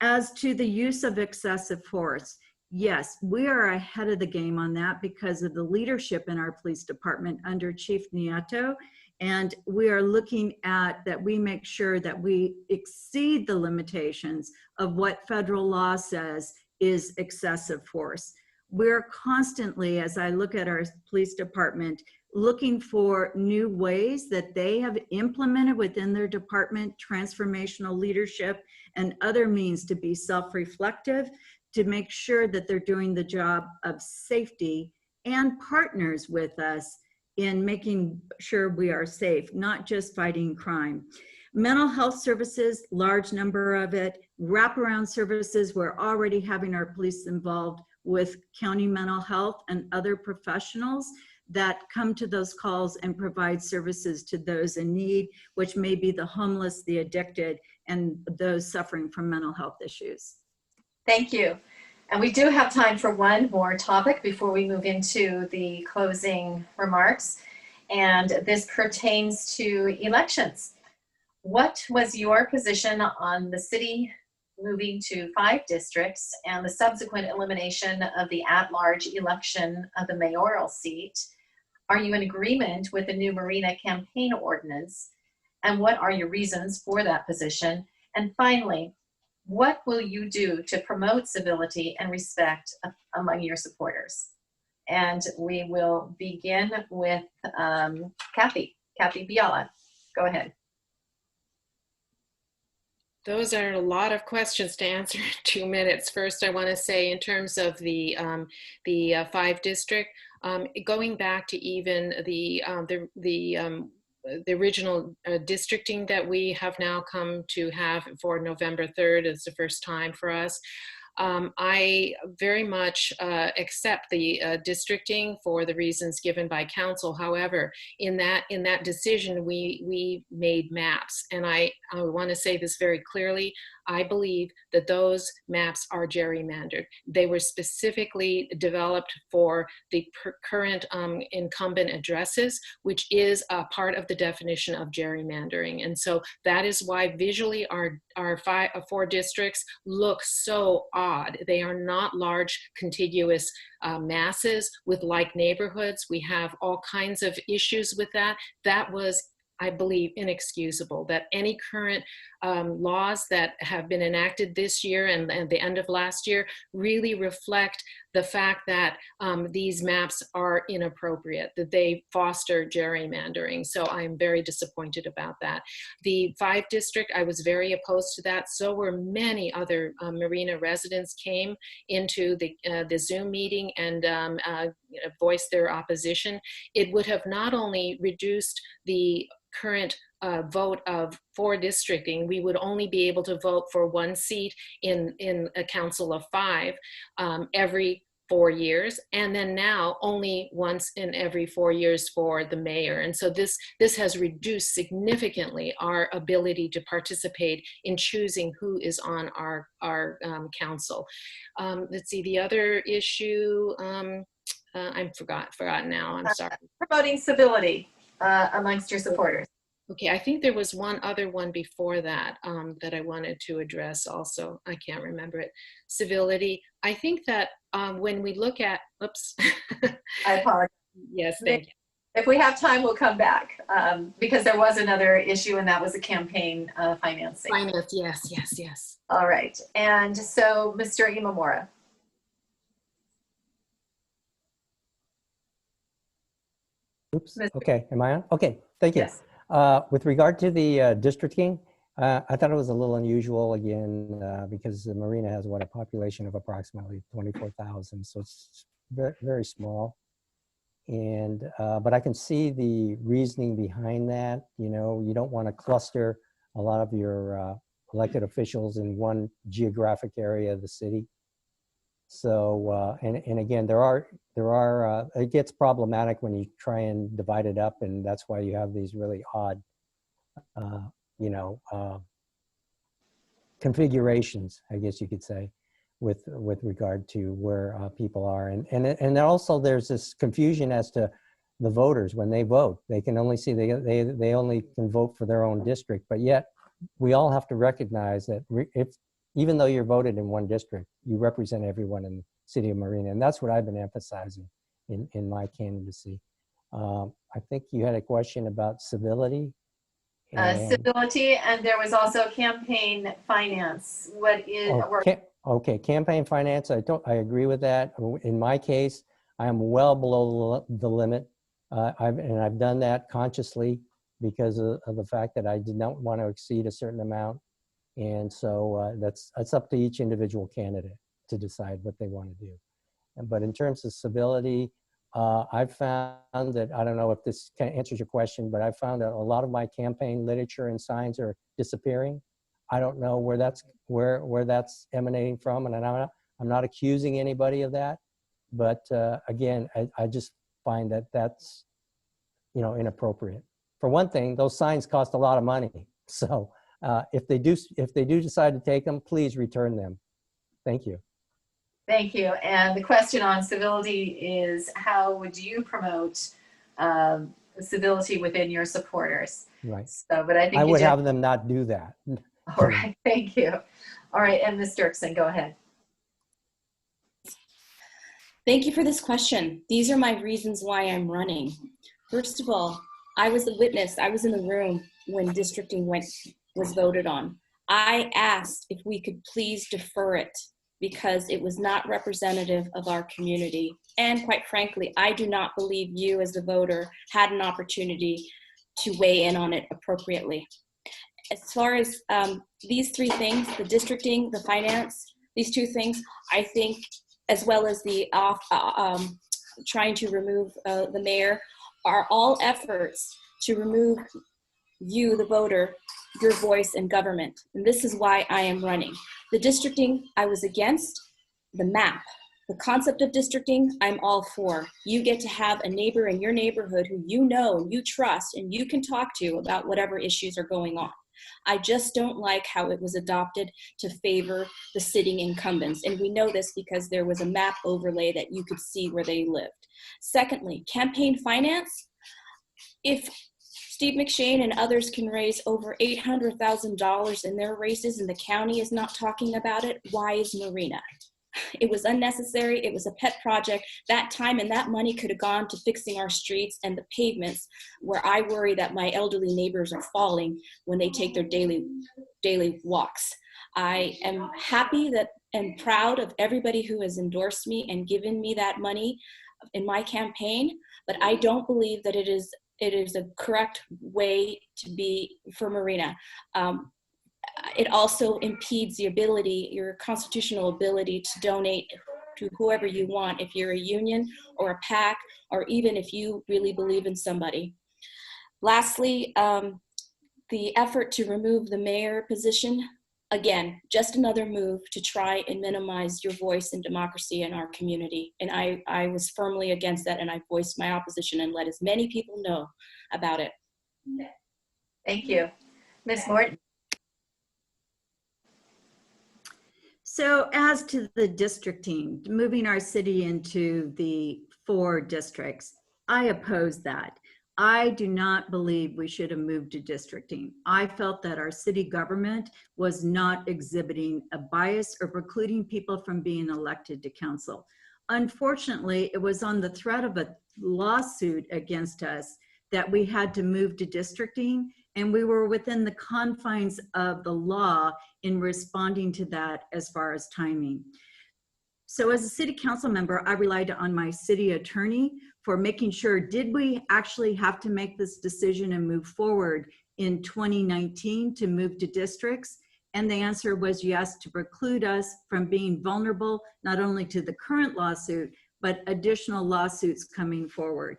As to the use of excessive force, yes, we are ahead of the game on that because of the leadership in our police department under Chief Nieto And we are looking at that we make sure that we exceed the limitations of what federal law says is excessive force. We're constantly, as I look at our police department, looking for new ways that they have implemented within their department, transformational leadership and other means to be self-reflective, to make sure that they're doing the job of safety, and partners with us in making sure we are safe, not just fighting crime. Mental health services, large number of it. Wraparound services, we're already having our police involved with county mental health and other professionals that come to those calls and provide services to those in need, which may be the homeless, the addicted, and those suffering from mental health issues. Thank you. And we do have time for one more topic before we move into the closing remarks. And this pertains to elections. What was your position on the city moving to 5 districts and the subsequent elimination of the at-large election of the mayoral seat? Are you in agreement with the new Marina campaign ordinance? And what are your reasons for that position? And finally, what will you do to promote civility and respect among your supporters? And we will begin with Kathy Biala. Go ahead. Those are a lot of questions to answer in 2 minutes. First, I want to say in terms of the 5 district, going back to even the original districting that we have now come to have for November 3rd is the first time for us. I very much accept the districting for the reasons given by council. However, in that decision, we made maps, and I want to say this very clearly. I believe that those maps are gerrymandered. They were specifically developed for the current incumbent addresses, which is a part of the definition of gerrymandering. And so that is why visually our 4 districts look so odd. They are not large contiguous masses with like neighborhoods. We have all kinds of issues with that. That was, I believe, inexcusable. That any current laws that have been enacted this year and the end of last year really reflect the fact that these maps are inappropriate, that they foster gerrymandering. So I'm very disappointed about that. The 5 district, I was very opposed to that. So were many other Marina residents came into the Zoom meeting and voiced their opposition. It would have not only reduced the current vote for districting. We would only be able to vote for 1 seat in a council of 5 every 4 years, and then now only once in every 4 years for the mayor. And so this has reduced significantly our ability to participate in choosing who is on our council. Let's see, the other issue, I'm forgotten now, I'm sorry. Promoting civility amongst your supporters. Okay, I think there was one other one before that that I wanted to address also. I can't remember it. Civility. I think that when we look at, oops. I apologize. Yes, thank you. If we have time, we'll come back because there was another issue, and that was the campaign financing. Finance, yes. All right, and so Mr. Imamura. Oops, okay, am I on? Okay, thank you. Yes. With regard to the districting, I thought it was a little unusual again because the Marina has a population of approximately 24,000, so it's very, very small. And but I can see the reasoning behind that. You know, you don't want to cluster a lot of your elected officials in one geographic area of the city. So and again, there are it gets problematic when you try and divide it up, and that's why you have these really odd configurations, I guess you could say, with regard to where people are, and also there's this confusion as to the voters when they vote. They can only see they only can vote for their own district, but yet we all have to recognize that even though you're voted in one district, you represent everyone in the city of Marina. And that's what I've been emphasizing in my candidacy. I think you had a question about civility. And, Civility, and there was also campaign finance. What is, okay, campaign finance, I agree with that. In my case, I am well below the limit. I've done that consciously because of the fact that I did not want to exceed a certain amount. And so that's up to each individual candidate to decide what they want to do. But in terms of civility, I've found that, I don't know if this kind of answers your question, but I've found that a lot of my campaign literature and signs are disappearing. I don't know where that's emanating from, and I'm not accusing anybody of that. But again, I just find that that's, you know, inappropriate. For one thing, those signs cost a lot of money. So if they do decide to take them, please return them. Thank you. Thank you. And the question on civility is, how would you promote civility within your supporters? Right. So, but I think I would have them not do that. All right. Thank you. All right. And Ms. Dirksen, go ahead. Thank you for this question. These are my reasons why I'm running. First of all, I was the witness. I was in the room when districting was voted on. I asked if we could please defer it because it was not representative of our community. And quite frankly, I do not believe you as the voter had an opportunity to weigh in on it appropriately. As far as these three things, the districting, the finance, these two things, I think, as well as the trying to remove the mayor, are all efforts to remove you, the voter, your voice in government. And this is why I am running. The districting, I was against. The map, the concept of districting, I'm all for. You get to have a neighbor in your neighborhood who you know and you trust and you can talk to about whatever issues are going on. I just don't like how it was adopted to favor the sitting incumbents. And we know this because there was a map overlay that you could see where they lived. Secondly, campaign finance. If Steve McShane and others can raise over $800,000 in their races and the county is not talking about it, why is Marina? It was unnecessary. It was a pet project. That time and that money could have gone to fixing our streets and the pavements, where I worry that my elderly neighbors are falling when they take their daily walks. I am happy that and proud of everybody who has endorsed me and given me that money in my campaign, but I don't believe that it is a correct way to be for Marina. It also impedes the ability, your constitutional ability to donate to whoever you want, if you're a union or a PAC, or even if you really believe in somebody. Lastly, the effort to remove the mayor position, again, just another move to try and minimize your voice in democracy in our community. And I was firmly against that, and I voiced my opposition and let as many people know about it. Thank you. Ms. Morton. So as to the districting, moving our city into the 4 districts, I oppose that. I do not believe we should have moved to districting. I felt that our city government was not exhibiting a bias or precluding people from being elected to council. Unfortunately, it was on the threat of a lawsuit against us that we had to move to districting, and we were within the confines of the law in responding to that as far as timing. So as a city council member, I relied on my city attorney for making sure, did we actually have to make this decision and move forward in 2019 to move to districts? And the answer was yes, to preclude us from being vulnerable, not only to the current lawsuit, but additional lawsuits coming forward.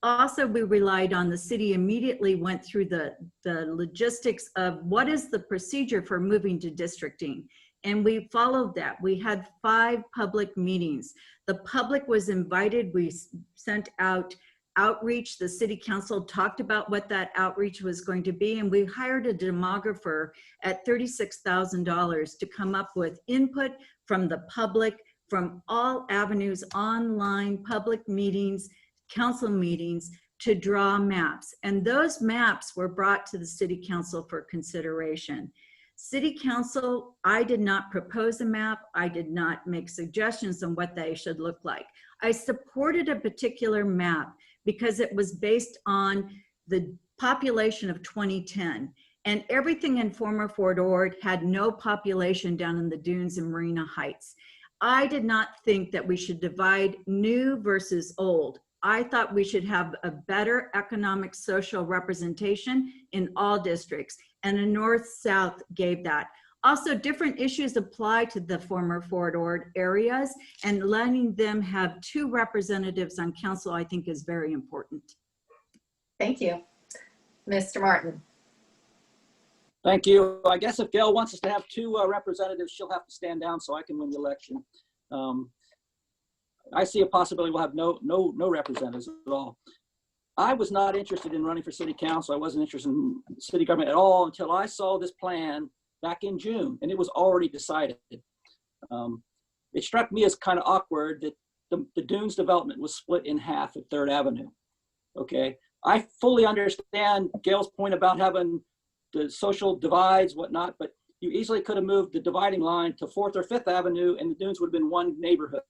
Also, we relied on the city immediately went through the logistics of what is the procedure for moving to districting. And we followed that. We had 5 public meetings. The public was invited. We sent out outreach. The city council talked about what that outreach was going to be. And we hired a demographer at $36,000 to come up with input from the public, from all avenues, online, public meetings, council meetings, to draw maps. And those maps were brought to the city council for consideration. City council, I did not propose a map. I did not make suggestions on what they should look like. I supported a particular map because it was based on the population of 2010. And everything in former Fort Ord had no population down in the dunes in Marina Heights. I did not think that we should divide new versus old. I thought we should have a better economic social representation in all districts, and the North-South gave that. Also, different issues apply to the former Fort Ord areas, and letting them have 2 representatives on council, I think, is very important. Thank you. Mr. Martin. Thank you. I guess if Gail wants us to have 2 representatives, she'll have to stand down so I can win the election. I see a possibility we'll have no representatives at all. I was not interested in running for city council. I wasn't interested in city government at all until I saw this plan back in June, and it was already decided. It struck me as kind of awkward that the Dunes development was split in half at 3rd Avenue. Okay, I fully understand Gail's point about having the social divides, whatnot, but you easily could have moved the dividing line to 4th or 5th Avenue and the Dunes would have been one neighborhood.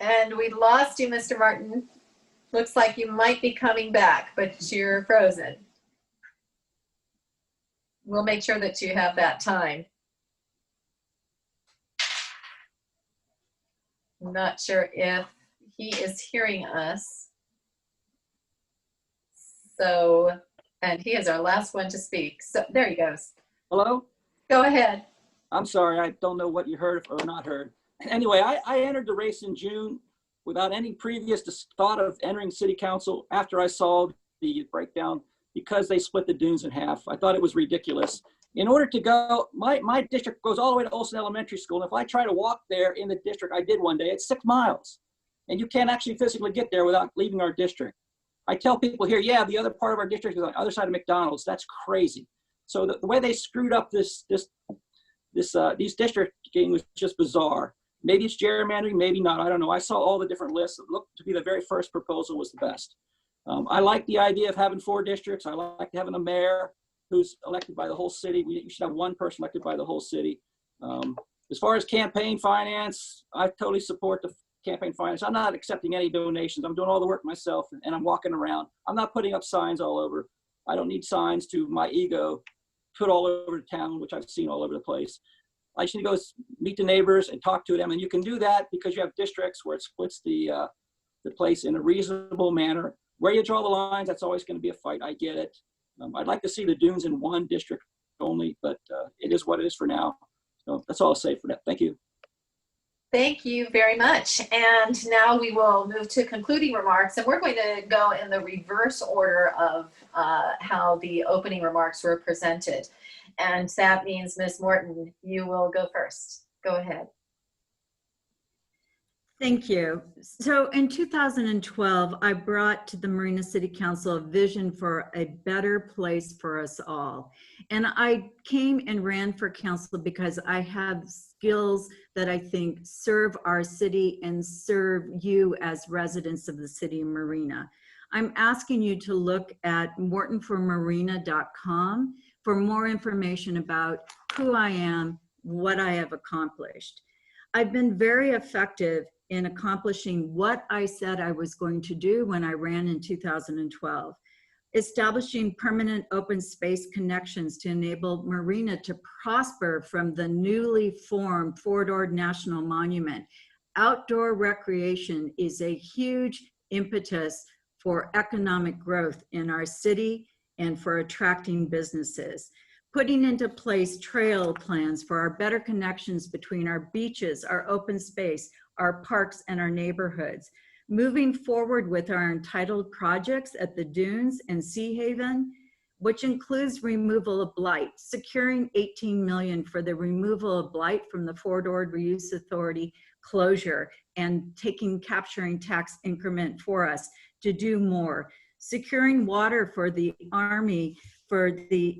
And we lost you, Mr. Martin. Looks like you might be coming back, but you're frozen. We'll make sure that you have that time. I'm not sure if he is hearing us. So, and he is our last one to speak. So there he goes. Hello? Go ahead. I'm sorry, I don't know what you heard or not heard. Anyway, I entered the race in June without any previous thought of entering city council after I saw the breakdown because they split the Dunes in half. I thought it was ridiculous. In order to go, my district goes all the way to Olson Elementary School. And if I try to walk there in the district I did one day, it's 6 miles. And you can't actually physically get there without leaving our district. I tell people here, yeah, the other part of our district is on the other side of McDonald's. That's crazy. So the way they screwed up these districting was just bizarre. Maybe it's gerrymandering, maybe not. I don't know. I saw all the different lists. It looked to be the very first proposal was the best. I like the idea of having 4 districts. I like having a mayor who's elected by the whole city. You should have one person elected by the whole city. As far as campaign finance, I totally support the campaign finance. I'm not accepting any donations. I'm doing all the work myself and I'm walking around. I'm not putting up signs all over. I don't need signs to my ego put all over the town, which I've seen all over the place. I just need to go meet the neighbors and talk to them. And you can do that because you have districts where it splits the place in a reasonable manner. Where you draw the lines, that's always going to be a fight. I get it. I'd like to see the Dunes in one district only, but it is what it is for now. So that's all I'll say for that. Thank you. Thank you very much. And now we will move to concluding remarks. And we're going to go in the reverse order of how the opening remarks were presented. And that means, Ms. Morton, you will go first. Go ahead. Thank you. So in 2012, I brought to the Marina City Council a vision for a better place for us all. And I came and ran for council because I have skills that I think serve our city and serve you as residents of the city of Marina. I'm asking you to look at mortonformarina.com for more information about who I am, what I have accomplished. I've been very effective in accomplishing what I said I was going to do when I ran in 2012. Establishing permanent open space connections to enable Marina to prosper from the newly formed Fort Ord National Monument. Outdoor recreation is a huge impetus for economic growth in our city and for attracting businesses. Putting into place trail plans for our better connections between our beaches, our open space, our parks, and our neighborhoods. Moving forward with our entitled projects at the Dunes and Sea Haven, which includes removal of blight, securing $18 million for the removal of blight from the Fort Ord Reuse Authority closure and capturing tax increment for us to do more. Securing water for the Army, from the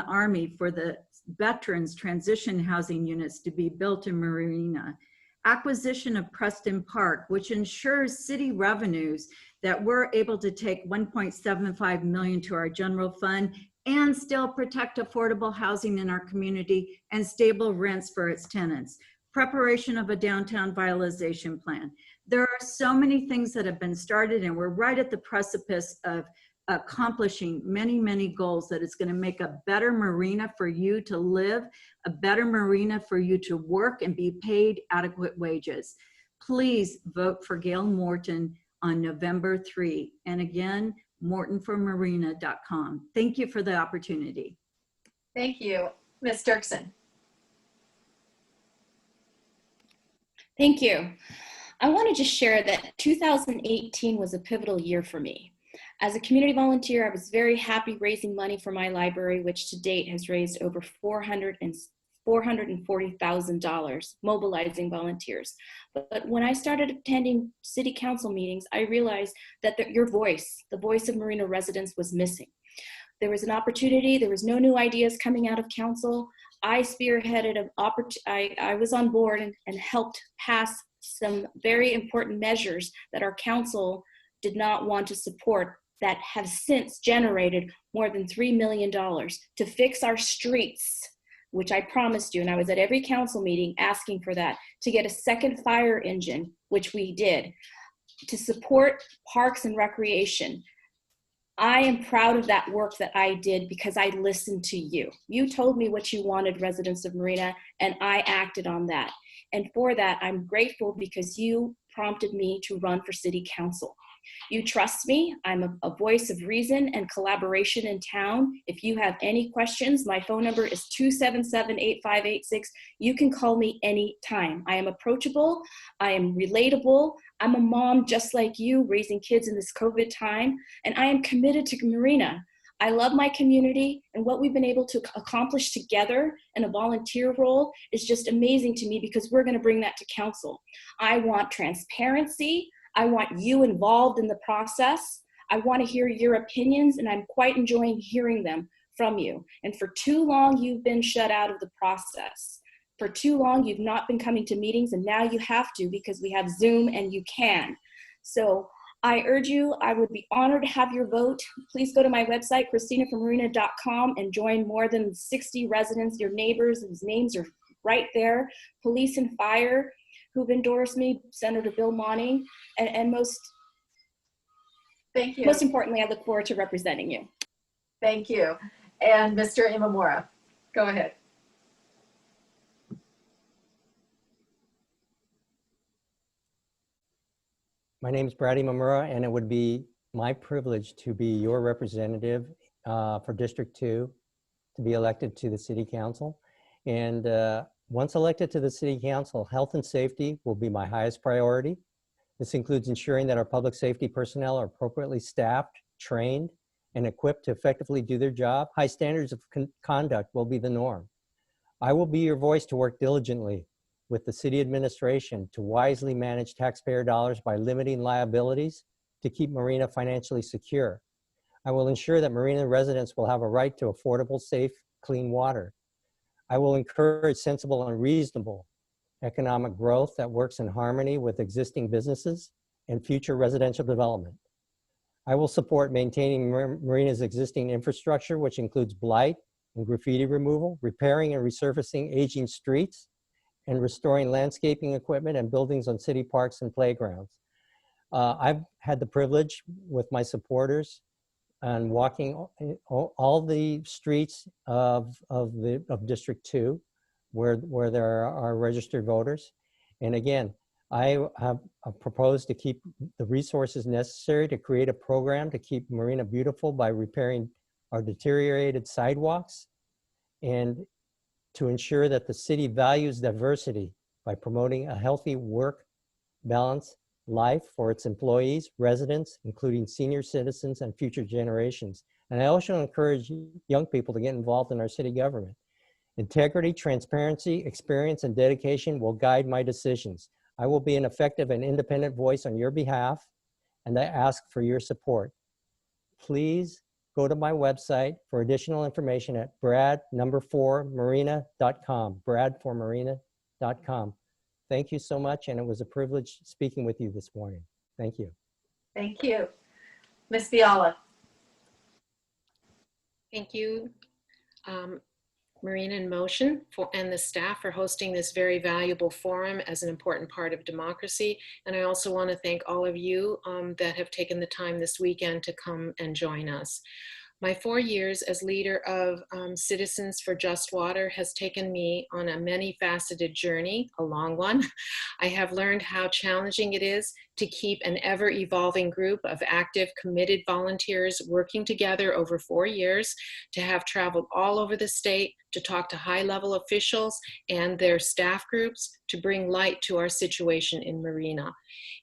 Army for the veterans transition housing units to be built in Marina. Acquisition of Preston Park, which ensures city revenues that we're able to take $1.75 million to our general fund and still protect affordable housing in our community and stable rents for its tenants. preparation of a downtown vitalization plan. There are so many things that have been started, and we're right at the precipice of accomplishing many, many goals that is going to make a better marina for you to live, a better marina for you to work and be paid adequate wages. Please vote for Gail Morton on November 3. And again, mortonformarina.com. Thank you for the opportunity. Thank you. Ms. Dirksen. Thank you. I want to just share that 2018 was a pivotal year for me. As a community volunteer, I was very happy raising money for my library, which to date has raised over $440,000, mobilizing volunteers. But when I started attending city council meetings, I realized that your voice, the voice of Marina residents, was missing. There was an opportunity, there was no new ideas coming out of council. I spearheaded I was on board and helped pass some very important measures that our council did not want to support that have since generated more than $3 million to fix our streets, which I promised you, and I was at every council meeting asking for that, to get a second fire engine, which we did, to support parks and recreation. I am proud of that work that I did because I listened to you. You told me what you wanted, residents of Marina, and I acted on that. And for that, I'm grateful because you prompted me to run for city council. You trust me. I'm a voice of reason and collaboration in town. If you have any questions, my phone number is 277-8586. You can call me anytime. I am approachable. I am relatable. I'm a mom just like you, raising kids in this COVID time, and I am committed to Marina. I love my community, and what we've been able to accomplish together in a volunteer role is just amazing to me because we're going to bring that to council. I want transparency. I want you involved in the process. I want to hear your opinions, and I'm quite enjoying hearing them from you. And for too long, you've been shut out of the process. For too long, you've not been coming to meetings, and now you have to because we have Zoom and you can. So I urge you, I would be honored to have your vote. Please go to my website, CristinaFromMarina.com, and join more than 60 residents, your neighbors, whose names are right there, police and fire, who've endorsed me, Senator Bill Monning, and most importantly, I look forward to representing you. Thank you. And Mr. Imamura, go ahead. My name is Brad Imamura, and it would be my privilege to be your representative for District 2 to be elected to the City Council. And once elected to the City Council, health and safety will be my highest priority. This includes ensuring that our public safety personnel are appropriately staffed, trained, and equipped to effectively do their job. High standards of conduct will be the norm. I will be your voice to work diligently with the city administration to wisely manage taxpayer dollars by limiting liabilities to keep Marina financially secure. I will ensure that Marina residents will have a right to affordable, safe, clean water. I will encourage sensible and reasonable economic growth that works in harmony with existing businesses and future residential development. I will support maintaining Marina's existing infrastructure, which includes blight and graffiti removal, repairing and resurfacing aging streets, and restoring landscaping equipment and buildings on city parks and playgrounds. I've had the privilege with my supporters and walking all the streets of District 2 where there are registered voters. And again, I have proposed to keep the resources necessary to create a program to keep Marina beautiful by repairing our deteriorated sidewalks and to ensure that the city values diversity by promoting a healthy work balance life for its employees, residents, including senior citizens and future generations. And I also encourage young people to get involved in our city government. Integrity, transparency, experience, and dedication will guide my decisions. I will be an effective and independent voice on your behalf, and I ask for your support. Please go to my website for additional information at brad4marina.com, brad4marina.com. Thank you so much, and it was a privilege speaking with you this morning. Thank you. Thank you. Ms. Biala. Thank you. Marina in Motion and the staff for hosting this very valuable forum as an important part of democracy. And I also want to thank all of you that have taken the time this weekend to come and join us. My 4 years as leader of Citizens for Just Water has taken me on a many-faceted journey, a long one. I have learned how challenging it is to keep an ever-evolving group of active, committed volunteers working together over 4 years, to have traveled all over the state, to talk to high-level officials and their staff groups, to bring light to our situation in Marina.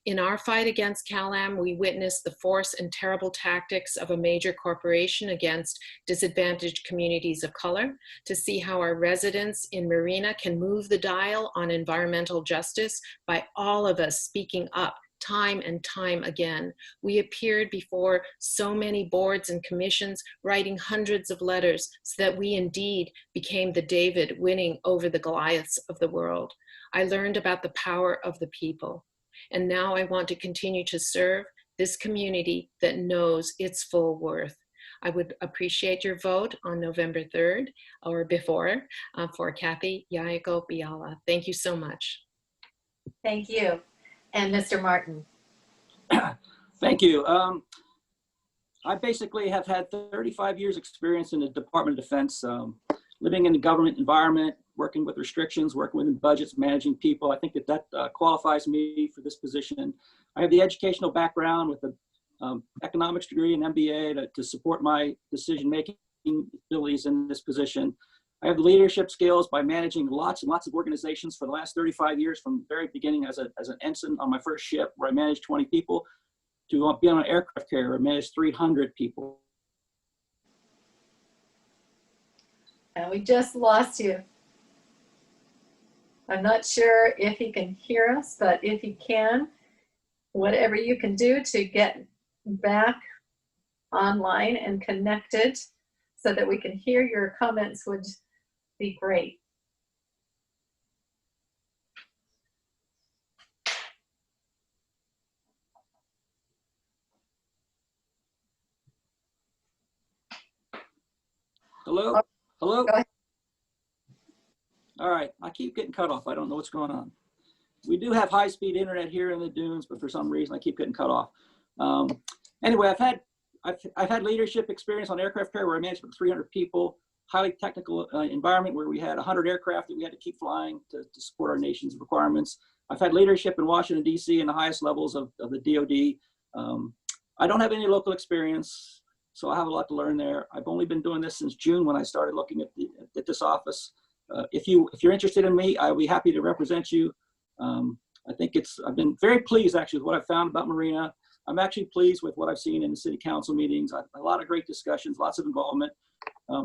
In our fight against CalAm, we witnessed the force and terrible tactics of a major corporation against disadvantaged communities of color, to see how our residents in Marina can move the dial on environmental justice by all of us speaking up time and time again. We appeared before so many boards and commissions, writing hundreds of letters so that we indeed became the David winning over the Goliaths of the world. I learned about the power of the people. And now I want to continue to serve this community that knows its full worth. I would appreciate your vote on November 3rd or before for Kathy, Yaeko, Biala. Thank you so much. Thank you. And Mr. Martin. Thank you. I basically have had 35 years experience in the Department of Defense, living in the government environment, working with restrictions, working within budgets, managing people. I think that qualifies me for this position. I have the educational background with an economics degree and MBA to support my decision-making abilities in this position. I have leadership skills by managing lots and lots of organizations for the last 35 years, from the very beginning as an ensign on my first ship where I managed 20 people, to be on an aircraft carrier where I managed 300 people. And we just lost you. I'm not sure if he can hear us, but if he can, whatever you can do to get back online and connected so that we can hear your comments would be great. Hello? Oh, Hello? go ahead. All right, I keep getting cut off. I don't know what's going on. We do have high-speed internet here in the dunes, but for some reason I keep getting cut off. Anyway, I've had leadership experience on aircraft carrier where I managed 300 people, highly technical environment where we had 100 aircraft that we had to keep flying to support our nation's requirements. I've had leadership in Washington, D.C. in the highest levels of the DOD. I don't have any local experience, so I have a lot to learn there. I've only been doing this since June when I started looking at this office. If you're interested in me, I'll be happy to represent you. I've been very pleased actually with what I've found about Marina. I'm actually pleased with what I've seen in the city council meetings. A lot of great discussions, lots of involvement.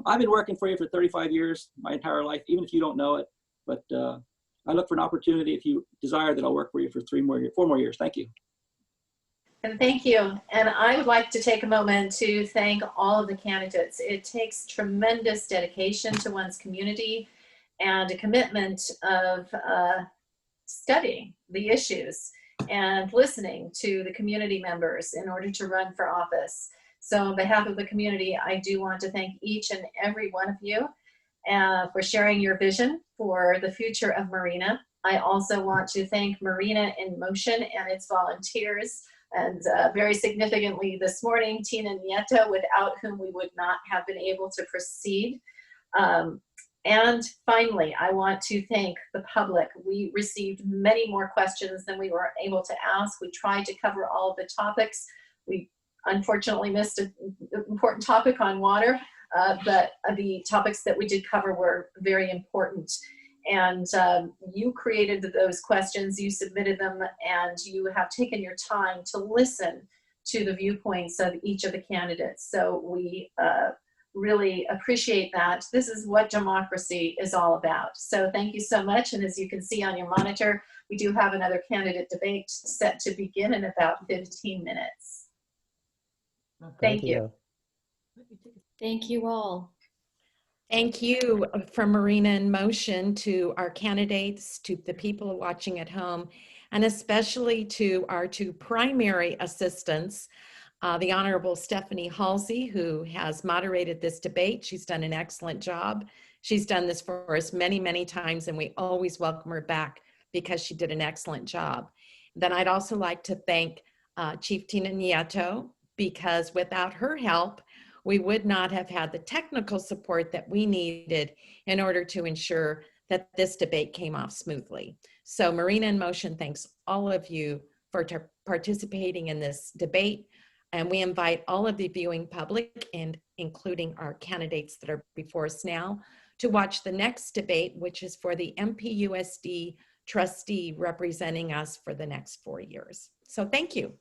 I've been working for you for 35 years, my entire life, even if you don't know it. But I look for an opportunity, if you desire, that I'll work for you for 4 more years. Thank you. And thank you. And I would like to take a moment to thank all of the candidates. It takes tremendous dedication to one's community and a commitment of studying the issues and listening to the community members in order to run for office. So on behalf of the community, I do want to thank each and every one of you for sharing your vision for the future of Marina. I also want to thank Marina in Motion and its volunteers, and very significantly this morning, Tina Nieto, without whom we would not have been able to proceed. And finally, I want to thank the public. We received many more questions than we were able to ask. We tried to cover all of the topics. We unfortunately missed an important topic on water, but the topics that we did cover were very important. And you created those questions, you submitted them, and you have taken your time to listen to the viewpoints of each of the candidates. So we really appreciate that. This is what democracy is all about. So thank you so much. And as you can see on your monitor, we do have another candidate debate set to begin in about 15 minutes. Thank you. Thank you all. Thank you from Marina in Motion to our candidates, to the people watching at home, and especially to our 2 primary assistants, the Honorable Stephanie Hulsey, who has moderated this debate. She's done an excellent job. She's done this for us many, many times, and we always welcome her back because she did an excellent job. Then I'd also like to thank Chief Tina Nieto, because without her help, we would not have had the technical support that we needed in order to ensure that this debate came off smoothly. So Marina in Motion thanks all of you for participating in this debate. And we invite all of the viewing public, and including our candidates that are before us now, to watch the next debate, which is for the MPUSD trustee representing us for the next 4 years. So thank you.